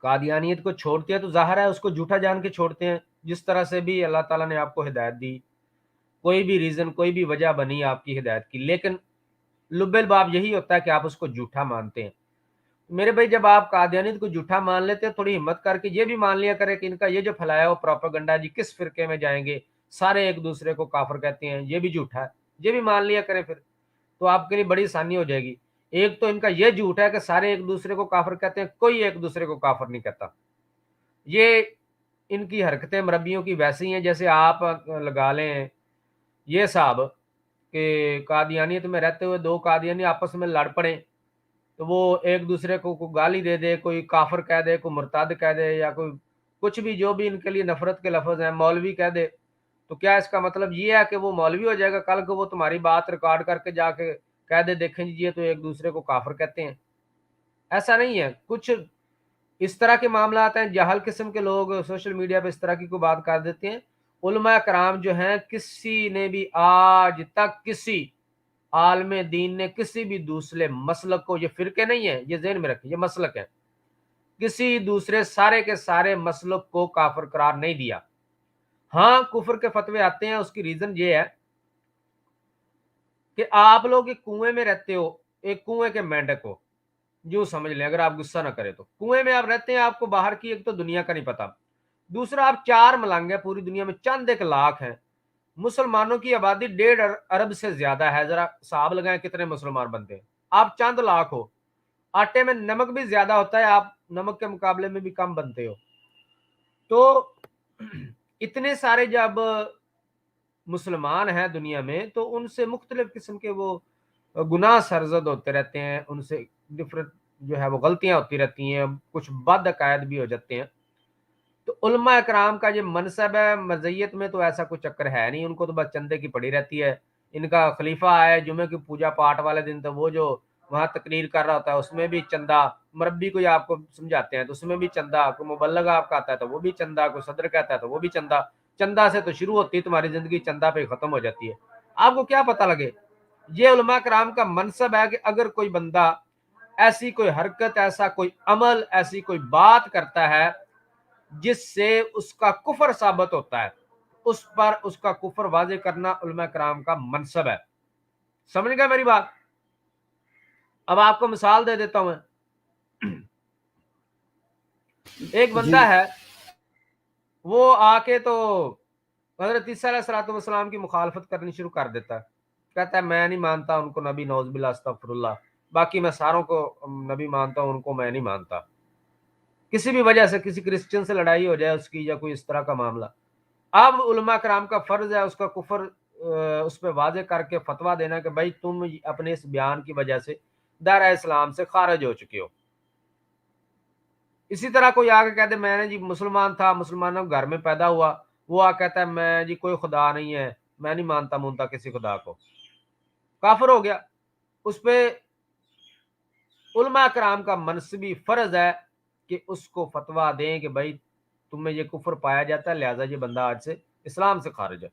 قادیانیت کو چھوڑتے ہیں تو ظاہر ہے اس کو جھوٹا جان کے چھوڑتے ہیں، جس طرح سے بھی اللہ تعالیٰ نے آپ کو ہدایت دی، کوئی بھی ریزن کوئی بھی وجہ بنی آپ کی ہدایت کی، لیکن لب الباب یہی ہوتا ہے کہ آپ اس کو جھوٹا مانتے ہیں۔ میرے بھائی جب آپ قادیانیت کو جھوٹا مان لیتے ہیں، تھوڑی ہمت کر کے یہ بھی مان لیا کرے کہ ان کا یہ جو پھیلایا ہو پروپیگنڈا جی کس فرقے میں جائیں گے، سارے ایک دوسرے کو کافر کہتے ہیں، یہ بھی جھوٹا ہے، یہ بھی مان لیا کریں، پھر تو آپ کے لیے بڑی آسانی ہو جائے گی۔ ایک تو ان کا یہ جھوٹ ہے کہ سارے ایک دوسرے کو کافر کہتے ہیں، کوئی ایک دوسرے کو کافر نہیں کہتا۔ یہ ان کی حرکتیں مربیوں کی ویسی ہیں جیسے آپ لگا لیں یہ صاحب کہ قادیانیت میں رہتے ہوئے دو قادیانی آپس میں لڑ پڑیں تو وہ ایک دوسرے کو گالی دے دے، کوئی کافر کہہ دے، کوئی مرتد کہہ دے، یا کوئی کچھ بھی جو بھی ان کے لیے نفرت کے لفظ ہیں، مولوی کہہ دے، تو کیا اس کا مطلب یہ ہے کہ وہ مولوی ہو جائے گا؟ کل کو وہ تمہاری بات ریکارڈ کر کے جا کے کہہ دے دیکھیں جی یہ تو ایک دوسرے کو کافر کہتے ہیں۔ ایسا نہیں ہے۔ کچھ اس طرح کے معاملات ہیں، جاہل قسم کے لوگ سوشل میڈیا پہ اس طرح کی کوئی بات کر دیتے ہیں۔ علماء کرام جو ہیں کسی نے بھی آج تک کسی عالم دین نے کسی بھی دوسرے مسلک کو، یہ فرقے نہیں ہیں، یہ ذہن میں رکھیں، یہ مسلک ہے، کسی دوسرے سارے کے سارے مسلک کو کافر قرار نہیں دیا۔ ہاں کفر کے فتوے آتے ہیں، اس کی ریزن یہ ہے کہ آپ لوگ ایک کنویں میں رہتے ہو، ایک کنویں کے مینڈک ہو، جو سمجھ لیں اگر آپ غصہ نہ کرے تو کنویں میں آپ رہتے ہیں، آپ کو باہر کی ایک تو دنیا کا نہیں پتا، دوسرا آپ چار ملنگ ہیں، پوری دنیا میں چند ایک لاکھ ہیں، مسلمانوں کی آبادی 1.5 ارب سے زیادہ ہے، ذرا حساب لگائیں کتنے مسلمان بنتے ہیں، آپ چند لاکھ ہو، آٹے میں نمک بھی زیادہ ہوتا ہے، آپ نمک کے مقابلے میں بھی کم بنتے ہو، تو اتنے سارے جب مسلمان ہیں دنیا میں تو ان سے مختلف قسم کے وہ گناہ سرزد ہوتے رہتے ہیں، ان سے ڈفرنٹ جو ہے وہ غلطیاں ہوتی رہتی ہیں، کچھ بد عقائد بھی ہو جاتے ہیں۔ تو علماء اکرام کا یہ منصب ہے، مزیت میں تو ایسا کوئی چکر ہے نہیں، ان کو تو بس چندے کی پڑی رہتی ہے۔ ان کا خلیفہ ہے جمعے کی پوجا پاٹ والے دن تو وہ جو وہاں تقریر کر رہا ہوتا ہے اس میں بھی چندہ، مربی کوئی آپ کو سمجھاتے ہیں تو اس میں بھی چندہ، کوئی مبلغ آپ کا آتا ہے تو وہ بھی چندہ، کوئی صدر کہتا ہے تو وہ بھی چندہ، چندہ سے تو شروع ہوتی ہے تمہاری زندگی، چندہ پہ ختم ہو جاتی ہے۔ آپ کو کیا پتہ لگے؟ یہ علماء کرام کا منصب ہے کہ اگر کوئی بندہ ایسی کوئی حرکت، ایسا کوئی عمل، ایسی کوئی بات کرتا ہے جس سے اس کا کفر ثابت ہوتا ہے، اس پر اس کا کفر واضح کرنا علماء کرام کا منصب ہے۔ سمجھ گئے میری بات؟ اب آپ کو مثال دے دیتا ہوں میں۔ ایک بندہ ہے، وہ آ کے تو حضرت عیسیٰ علیہ السلام کی مخالفت کرنی شروع کر دیتا ہے، کہتا ہے میں نہیں مانتا ان کو نبی، نعوذ باللہ استغفر اللہ، باقی میں ساروں کو نبی مانتا ہوں، ان کو میں نہیں مانتا۔ کسی بھی وجہ سے کسی کرسچن سے لڑائی ہو جائے اس کی، یا کوئی اس طرح کا معاملہ، اب علماء کرام کا فرض ہے اس کا کفر اس پہ واضح کر کے فتویٰ دینا کہ بھائی تم اپنے اس بیان کی وجہ سے دائرہ اسلام سے خارج ہو چکے ہو۔ اسی طرح کوئی آگے کہتے میں نے جی مسلمان تھا، مسلمانوں کے گھر میں پیدا ہوا، وہ آ کہتا ہے میں جی کوئی خدا نہیں ہے، میں نہیں مانتا کسی خدا کو، کافر ہو گیا۔ اس پہ علماء کرام کا منصبی فرض ہے کہ اس کو فتویٰ دیں کہ بھائی تم میں یہ کفر پایا جاتا ہے، لہذا یہ بندہ آج سے اسلام سے خارج ہے۔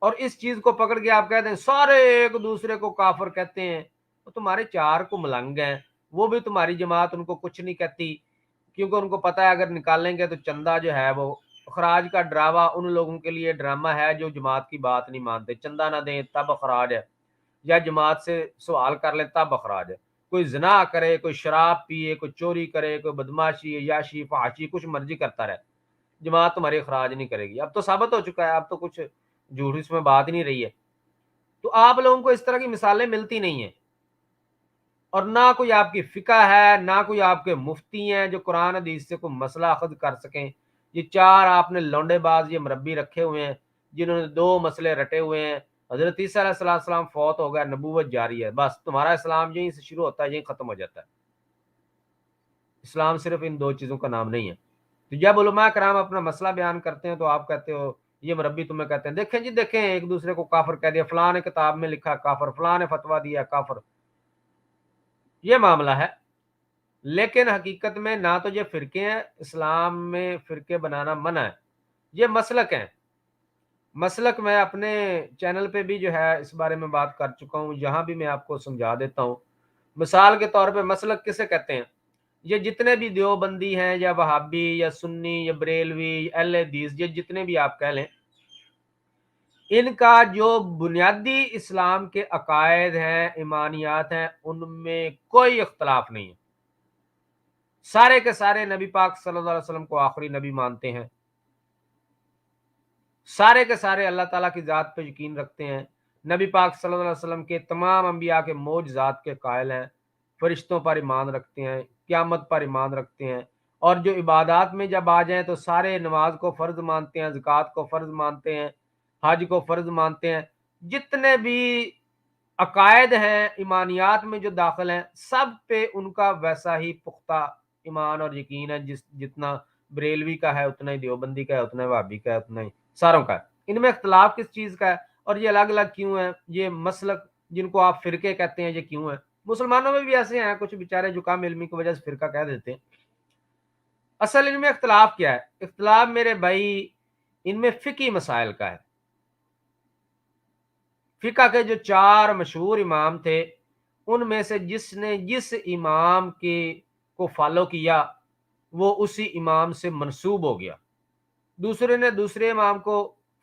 اور اس چیز کو پکڑ کے آپ کہتے ہیں سارے ایک دوسرے کو کافر کہتے ہیں، تو تمہارے چار کو ملنگ ہیں، وہ بھی تمہاری جماعت ان کو کچھ نہیں کہتی، کیونکہ ان کو پتہ ہے اگر نکالیں گے تو چندہ جو ہے وہ اخراج کا ڈراوا ان لوگوں کے لیے ڈرامہ ہے جو جماعت کی بات نہیں مانتے، چندہ نہ دیں تب اخراج ہے، یا جماعت سے سوال کر لیں تب اخراج ہے۔ کوئی زنا کرے، کوئی شراب پیے، کوئی چوری کرے، کوئی بدماشی، یاشی، فحاشی، کچھ مرضی کرتا رہے، جماعت تمہاری اخراج نہیں کرے گی۔ اب تو ثابت ہو چکا ہے، اب تو کچھ جھوٹ اس میں بات ہی نہیں رہی ہے۔ تو آپ لوگوں کو اس طرح کی مثالیں ملتی نہیں ہیں، اور نہ کوئی آپ کی فقہ ہے، نہ کوئی آپ کے مفتی ہیں جو قرآن حدیث سے کوئی مسئلہ اخذ کر سکیں۔ یہ چار آپ نے لونڈے باز یہ مربی رکھے ہوئے ہیں جنہوں نے دو مسئلے رٹے ہوئے ہیں۔ حضرت عیسیٰ علیہ السلام فوت ہو گیا، نبوت جاری ہے، بس تمہارا اسلام یہیں سے شروع ہوتا ہے، یہیں ختم ہو جاتا ہے۔ اسلام صرف ان دو چیزوں کا نام نہیں ہے۔ تو جب علماء کرام اپنا مسئلہ بیان کرتے ہیں تو آپ کہتے ہو یہ مربی تمہیں کہتے ہیں دیکھیں جی دیکھیں ایک دوسرے کو کافر کہہ دیا، فلاں نے کتاب میں لکھا کافر، فلاں نے فتویٰ دیا کافر، یہ معاملہ ہے۔ لیکن حقیقت میں نہ تو یہ فرقے ہیں، اسلام میں فرقے بنانا منع ہے، یہ مسلک ہیں۔ مسلک میں اپنے چینل پہ بھی جو ہے اس بارے میں بات کر چکا ہوں، یہاں بھی میں آپ کو سمجھا دیتا ہوں۔ مثال کے طور پہ مسلک کسے کہتے ہیں؟ یہ جتنے بھی دیوبندی ہیں یا وہابی یا سنی یا بریلوی اہل حدیث، یہ جتنے بھی آپ کہہ لیں، ان کا جو بنیادی اسلام کے عقائد ہیں، ایمانیات ہیں، ان میں کوئی اختلاف نہیں ہے۔ سارے کے سارے نبی پاک صلی اللہ علیہ وسلم کو آخری نبی مانتے ہیں، سارے کے سارے اللہ تعالیٰ کی ذات پہ یقین رکھتے ہیں، نبی پاک صلی اللہ علیہ وسلم کے تمام انبیاء کے معجزات کے قائل ہیں، فرشتوں پر ایمان رکھتے ہیں، قیامت پر ایمان رکھتے ہیں، اور جو عبادات میں جب آ جائیں تو سارے نماز کو فرض مانتے ہیں، زکوٰۃ کو فرض مانتے ہیں، حج کو فرض مانتے ہیں۔ جتنے بھی عقائد ہیں، ایمانیات میں جو داخل ہیں، سب پہ ان کا ویسا ہی پختہ ایمان اور یقین ہے، جتنا بریلوی کا ہے اتنا ہی دیوبندی کا ہے، اتنا ہی وہابی کا ہے، اتنا ہی ساروں کا ہے۔ ان میں اختلاف کس چیز کا ہے اور یہ الگ الگ کیوں ہیں؟ یہ مسلک جن کو آپ فرقے کہتے ہیں، یہ کیوں ہیں؟ مسلمانوں میں بھی ایسے ہیں کچھ بیچارے جو کم علمی کی وجہ سے فرقہ کہہ دیتے ہیں۔ اصل ان میں اختلاف کیا ہے؟ اختلاف میرے بھائی ان میں فقہی مسائل کا ہے۔ فقہ کے جو 4 مشہور امام تھے، ان میں سے جس نے جس امام کو فالو کیا وہ اسی امام سے منسوب ہو گیا، دوسرے نے دوسرے امام کو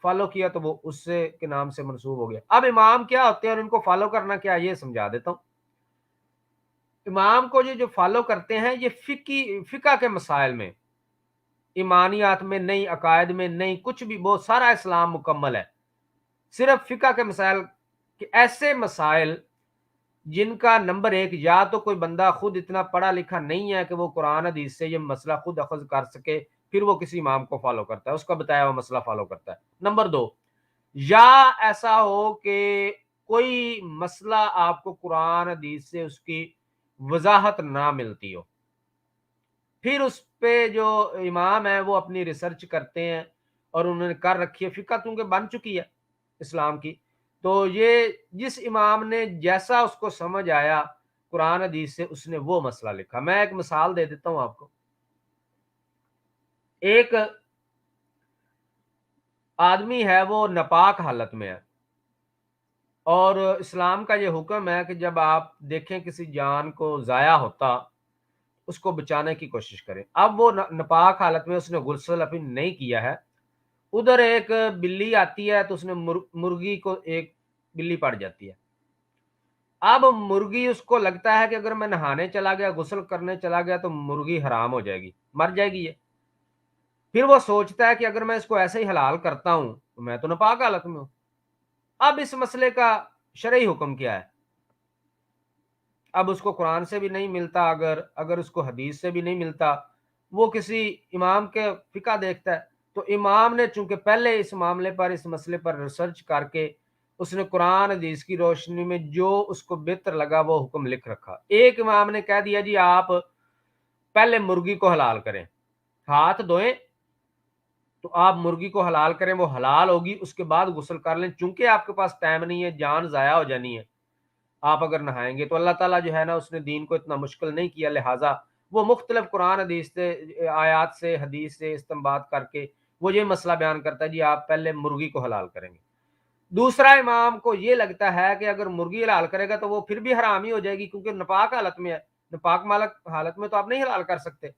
فالو کیا تو وہ اس سے کے نام سے منسوب ہو گیا۔ اب امام کیا ہوتے ہیں اور ان کو فالو کرنا کیا، یہ سمجھا دیتا ہوں۔ امام کو جو فالو کرتے ہیں یہ فقہ کے مسائل میں، ایمانیات میں نہیں، عقائد میں نہیں، کچھ بھی، بہت سارا اسلام مکمل ہے۔ صرف فقہ کے مسائل کہ ایسے مسائل جن کا نمبر 1 یا تو کوئی بندہ خود اتنا پڑھا لکھا نہیں ہے کہ وہ قرآن حدیث سے یہ مسئلہ خود اخذ کر سکے، پھر وہ کسی امام کو فالو کرتا ہے، اس کا بتایا ہوا مسئلہ فالو کرتا ہے۔ نمبر 2، یا ایسا ہو کہ کوئی مسئلہ آپ کو قرآن حدیث سے اس کی وضاحت نہ ملتی ہو، پھر اس پہ جو امام ہے وہ اپنی ریسرچ کرتے ہیں اور انہوں نے کر رکھی ہے، فقہ کیونکہ بن چکی ہے اسلام کی، تو یہ جس امام نے جیسا اس کو سمجھ آیا قرآن حدیث سے اس نے وہ مسئلہ لکھا۔ میں ایک مثال دے دیتا ہوں آپ کو۔ ایک آدمی ہے وہ ناپاک حالت میں ہے، اور اسلام کا یہ حکم ہے کہ جب آپ دیکھیں کسی جان کو ضائع ہوتا اس کو بچانے کی کوشش کریں۔ اب وہ ناپاک حالت میں، اس نے غسل ابھی نہیں کیا ہے، ادھر ایک بلی آتی ہے تو اس نے مرغی کو، ایک بلی پڑ جاتی ہے۔ اب مرغی اس کو لگتا ہے کہ اگر میں نہانے چلا گیا، غسل کرنے چلا گیا تو مرغی حرام ہو جائے گی، مر جائے گی یہ۔ پھر وہ سوچتا ہے کہ اگر میں اس کو ایسے ہی حلال کرتا ہوں تو میں تو ناپاک حالت میں ہوں۔ اب اس مسئلے کا شرعی حکم کیا ہے؟ اب اس کو قرآن سے بھی نہیں ملتا، اگر اس کو حدیث سے بھی نہیں ملتا، وہ کسی امام کے فقہ دیکھتا ہے، تو امام نے چونکہ پہلے اس معاملے پر، اس مسئلے پر ریسرچ کر کے اس نے قرآن حدیث کی روشنی میں جو اس کو بہتر لگا وہ حکم لکھ رکھا۔ ایک امام نے کہہ دیا جی آپ پہلے مرغی کو حلال کریں، ہاتھ دھوئیں تو آپ مرغی کو حلال کریں، وہ حلال ہوگی، اس کے بعد غسل کر لیں، چونکہ آپ کے پاس ٹائم نہیں ہے، جان ضائع ہو جانی ہے، آپ اگر نہائیں گے تو اللہ تعالیٰ جو ہے نا اس نے دین کو اتنا مشکل نہیں کیا، لہٰذا وہ مختلف قرآن حدیث سے، آیات سے، حدیث سے استنباط کر کے وہ یہ مسئلہ بیان کرتا ہے جی آپ پہلے مرغی کو حلال کریں گے۔ دوسرا امام کو یہ لگتا ہے کہ اگر مرغی حلال کرے گا تو وہ پھر بھی حرام ہی ہو جائے گی، کیونکہ ناپاک حالت میں ہے، ناپاک حالت میں تو آپ نہیں حلال کر سکتے،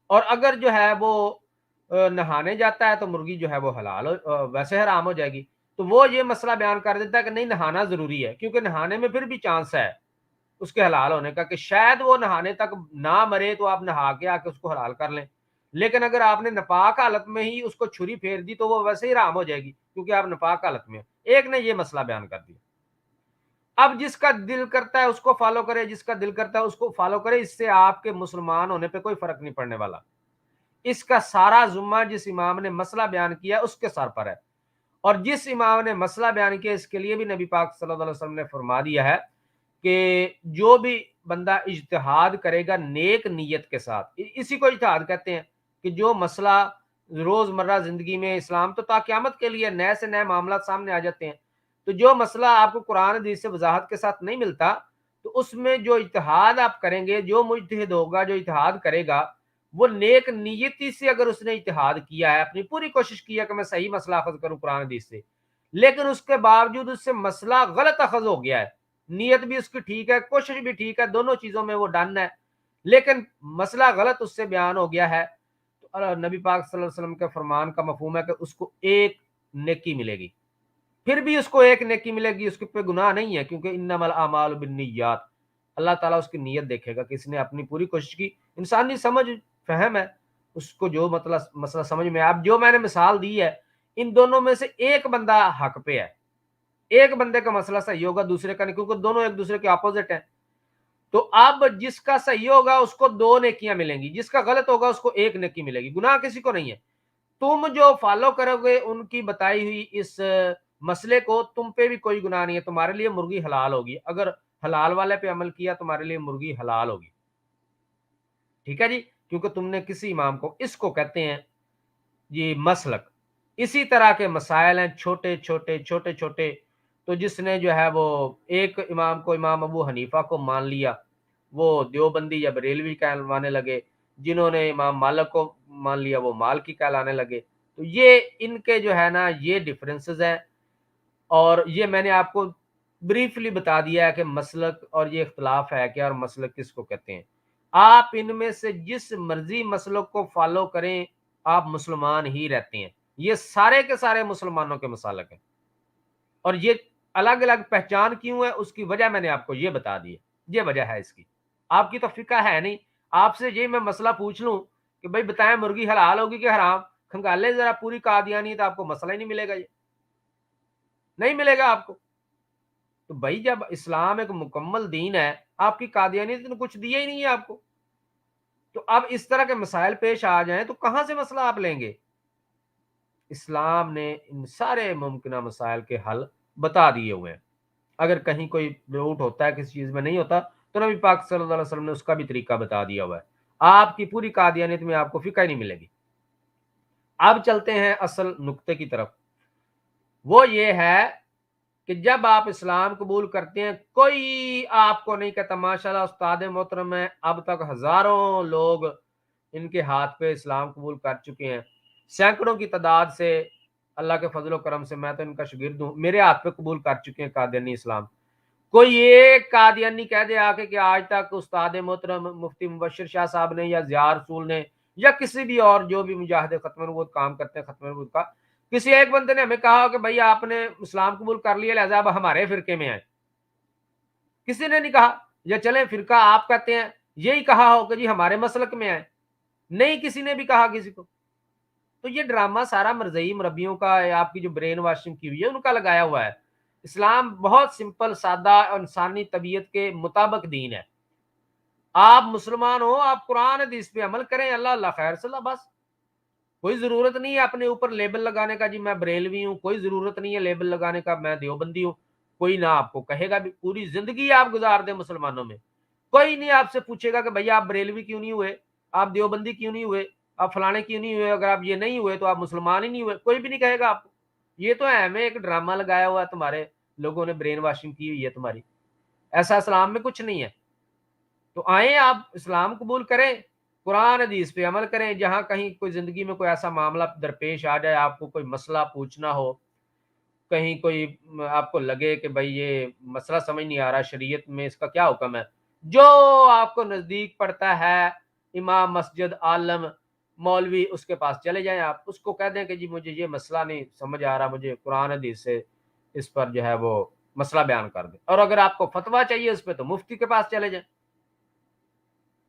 اور اگر جو ہے وہ نہانے جاتا ہے تو مرغی جو ہے وہ حلال ویسے حرام ہو جائے گی۔ تو وہ یہ مسئلہ بیان کر دیتا ہے کہ نہیں، نہانا ضروری ہے، کیونکہ نہانے میں پھر بھی چانس ہے اس کے حلال ہونے کا، کہ شاید وہ نہانے تک نہ مرے تو آپ نہا کے آ کے اس کو حلال کر لیں، لیکن اگر آپ نے ناپاک حالت میں ہی اس کو چھری پھیر دی تو وہ ویسے ہی حرام ہو جائے گی، کیونکہ آپ ناپاک حالت میں ہیں۔ ایک نے یہ مسئلہ بیان کر دیا۔ اب جس کا دل کرتا ہے اس کو فالو کرے، جس کا دل کرتا ہے اس کو فالو کرے، اس سے آپ کے مسلمان ہونے پہ کوئی فرق نہیں پڑنے والا۔ اس کا سارا ذمہ جس امام نے مسئلہ بیان کیا اس کے سر پر ہے، اور جس امام نے مسئلہ بیان کیا اس کے لیے بھی نبی پاک صلی اللہ علیہ وسلم نے فرما دیا ہے کہ جو بھی بندہ اجتہاد کرے گا نیک نیت کے ساتھ، اسی کو اجتہاد کہتے ہیں کہ جو مسئلہ روزمرہ زندگی میں اسلام تو تا قیامت کے لیے نئے سے نئے معاملات سامنے آ جاتے ہیں، تو جو مسئلہ آپ کو قرآن حدیث سے وضاحت کے ساتھ نہیں ملتا تو اس میں جو اجتہاد آپ کریں گے، جو مجتہد ہوگا، جو اجتہاد کرے گا، وہ نیک نیتی سے اگر اس نے اجتہاد کیا ہے، اپنی پوری کوشش کی ہے کہ میں صحیح مسئلہ اخذ کروں قرآن حدیث سے، لیکن اس کے باوجود اس سے مسئلہ غلط اخذ ہو گیا ہے، نیت بھی اس کی ٹھیک ہے، کوشش بھی ٹھیک ہے، دونوں چیزوں میں وہ ڈن ہے، لیکن مسئلہ غلط اس سے بیان ہو گیا ہے، تو نبی پاک صلی اللہ علیہ وسلم کے فرمان کا مفہوم ہے کہ اس کو ایک نیکی ملے گی، پھر بھی اس کو ایک نیکی ملے گی، اس کے پہ گناہ نہیں ہے، کیونکہ انما الاعمال بالنیات، اللہ تعالیٰ اس کی نیت دیکھے گا کہ اس نے اپنی پوری کوشش کی، انسانی سمجھ فہم ہے، اس کو جو مسئلہ سمجھ میں، اب جو میں نے مثال دی ہے ان دونوں میں سے ایک بندہ حق پہ ہے، ایک بندے کا مسئلہ صحیح ہوگا دوسرے کا نہیں، کیونکہ دونوں ایک دوسرے کے اپوزٹ ہیں، تو اب جس کا صحیح ہوگا اس کو 2 نیکیاں ملیں گی، جس کا غلط ہوگا اس کو 1 نیکی ملے گی، گناہ کسی کو نہیں ہے، تم جو فالو کرو گے ان کی بتائی ہوئی اس مسئلے کو، تم پہ بھی کوئی گناہ نہیں ہے، تمہارے لیے مرغی حلال ہوگی، اگر حلال والے پہ عمل کیا تمہارے لیے مرغی حلال ہوگی، ٹھیک ہے جی، کیونکہ تم نے کسی امام کو، اس کو کہتے ہیں یہ مسلک۔ اسی طرح کے مسائل ہیں چھوٹے چھوٹے، تو جس نے جو ہے وہ ایک امام کو، امام ابو حنیفہ کو مان لیا، وہ دیوبندی یا بریلوی کہلانے لگے، جنہوں نے امام مالک کو مان لیا وہ مالکی کہلانے لگے، تو یہ ان کے جو ہے نا یہ ڈفرینسز ہیں، اور یہ میں نے آپ کو بریفلی بتا دیا ہے کہ مسلک اور یہ اختلاف ہے کیا اور مسلک کس کو کہتے ہیں۔ آپ ان میں سے جس مرضی مسلک کو فالو کریں آپ مسلمان ہی رہتے ہیں، یہ سارے کے سارے مسلمانوں کے مسالک ہیں، اور یہ الگ الگ پہچان کیوں ہے اس کی وجہ میں نے آپ کو یہ بتا دی ہے، یہ وجہ ہے اس کی، آپ کی تو فقہ ہے نہیں، آپ سے یہ میں مسئلہ پوچھ لوں کہ بھائی بتائیں مرغی حلال ہوگی کہ حرام، کھنگالے ذرا پوری قادیانی تو آپ کو مسئلہ ہی نہیں ملے گا، یہ نہیں ملے گا آپ کو، تو بھائی جب اسلام ایک مکمل دین ہے، آپ کی قادیانیت نے کچھ دیا ہی نہیں ہے آپ کو، تو اب اس طرح کے مسائل پیش آ جائیں تو کہاں سے مسئلہ آپ لیں گے؟ اسلام نے ان سارے ممکنہ مسائل کے حل بتا دیے ہوئے ہیں، اگر کہیں کوئی ڈاؤٹ ہوتا ہے کسی چیز میں نہیں ہوتا تو نبی پاک صلی اللہ علیہ وسلم نے اس کا بھی طریقہ بتا دیا ہوا ہے، آپ کی پوری قادیانیت میں آپ کو فقہ ہی نہیں ملے گی۔ اب چلتے ہیں اصل نقطے کی طرف، وہ یہ ہے کہ جب آپ اسلام قبول کرتے ہیں، کوئی آپ کو نہیں کہتا، ماشاءاللہ استاد محترم ہے، اب تک ہزاروں لوگ ان کے ہاتھ پہ اسلام قبول کر چکے ہیں، سینکڑوں کی تعداد سے، اللہ کے فضل و کرم سے، میں تو ان کا شاگرد ہوں، میرے ہاتھ پہ قبول کر چکے ہیں قادیانی اسلام، کوئی ایک قادیانی کہہ دے آ کے کہ آج تک استاد محترم مفتی مبشر شاہ صاحب نے یا ضیاء رسول نے یا کسی بھی اور جو بھی مجاہد ختم نبوت کام کرتے ہیں ختم نبوت کا، کسی ایک بندے نے ہمیں کہا کہ بھائی آپ نے اسلام قبول کر لیا لہذا اب ہمارے فرقے میں آئے، کسی نے نہیں کہا، یا چلیں فرقہ آپ کہتے ہیں یہی کہا ہو کہ جی ہمارے مسلک میں آئے، نہیں کسی نے بھی کہا کسی کو، تو یہ ڈرامہ سارا مرزئی مربیوں کا، آپ کی جو برین واشنگ کی ہوئی ہے ان کا لگایا ہوا ہے۔ اسلام بہت سمپل، سادہ اور انسانی طبیعت کے مطابق دین ہے، آپ مسلمان ہو، آپ قرآن حدیث پہ عمل کریں، اللہ اللہ خیر صلاح، بس کوئی ضرورت نہیں ہے اپنے اوپر لیبل لگانے کا، جی میں بریلوی ہوں، کوئی ضرورت نہیں ہے لیبل لگانے کا میں دیوبندی ہوں، کوئی نہ آپ کو کہے گا بھی، پوری زندگی آپ گزار دیں مسلمانوں میں، کوئی نہیں آپ سے پوچھے گا کہ بھئی آپ بریلوی کیوں نہیں ہوئے، آپ دیوبندی کیوں نہیں ہوئے، آپ فلانے کیوں نہیں ہوئے، اگر آپ یہ نہیں ہوئے تو آپ مسلمان ہی نہیں ہوئے، کوئی بھی نہیں کہے گا آپ کو، یہ تو ہے ہمیں ایک ڈرامہ لگایا ہوا ہے، تمہارے لوگوں نے برین واشنگ کی ہوئی ہے تمہاری، ایسا اسلام میں کچھ نہیں ہے۔ تو آئیں آپ اسلام قبول کریں، قرآن حدیث پہ عمل کریں، جہاں کہیں کوئی زندگی میں کوئی ایسا معاملہ درپیش آ جائے، آپ کو کوئی مسئلہ پوچھنا ہو، کہیں کوئی آپ کو لگے کہ بھئی یہ مسئلہ سمجھ نہیں آ رہا شریعت میں اس کا کیا حکم ہے، جو آپ کو نزدیک پڑتا ہے امام مسجد عالم مولوی اس کے پاس چلے جائیں، آپ اس کو کہہ دیں کہ جی مجھے یہ مسئلہ نہیں سمجھ آ رہا، مجھے قرآن حدیث سے اس پر جو ہے وہ مسئلہ بیان کر دیں، اور اگر آپ کو فتویٰ چاہیے اس پہ تو مفتی کے پاس چلے جائیں،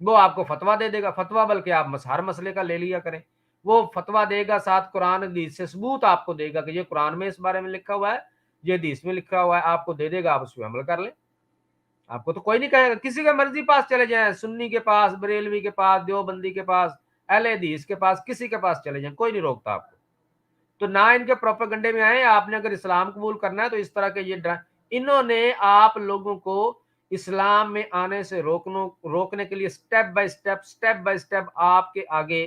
وہ آپ کو فتویٰ دے دے گا، فتویٰ بلکہ آپ ہر مسئلے کا لے لیا کریں، وہ فتویٰ دے گا ساتھ قرآن حدیث سے ثبوت آپ کو دے گا کہ یہ قرآن میں اس بارے میں لکھا ہوا ہے، یہ حدیث میں لکھا ہوا ہے، آپ کو دے دے گا، آپ اس پہ عمل کر لیں، آپ کو تو کوئی نہیں کہے گا، کسی کے مرضی پاس چلے جائیں، سنی کے پاس، بریلوی کے پاس، دیوبندی کے پاس، اہل حدیث کے پاس، کسی کے پاس چلے جائیں، کوئی نہیں روکتا آپ کو، تو نہ ان کے پروپیگنڈے میں آئیں، آپ نے اگر اسلام قبول کرنا ہے تو اس طرح کے یہ انہوں نے آپ لوگوں کو اسلام میں آنے سے روکنے کے لیے سٹیپ بائی سٹیپ آپ کے آگے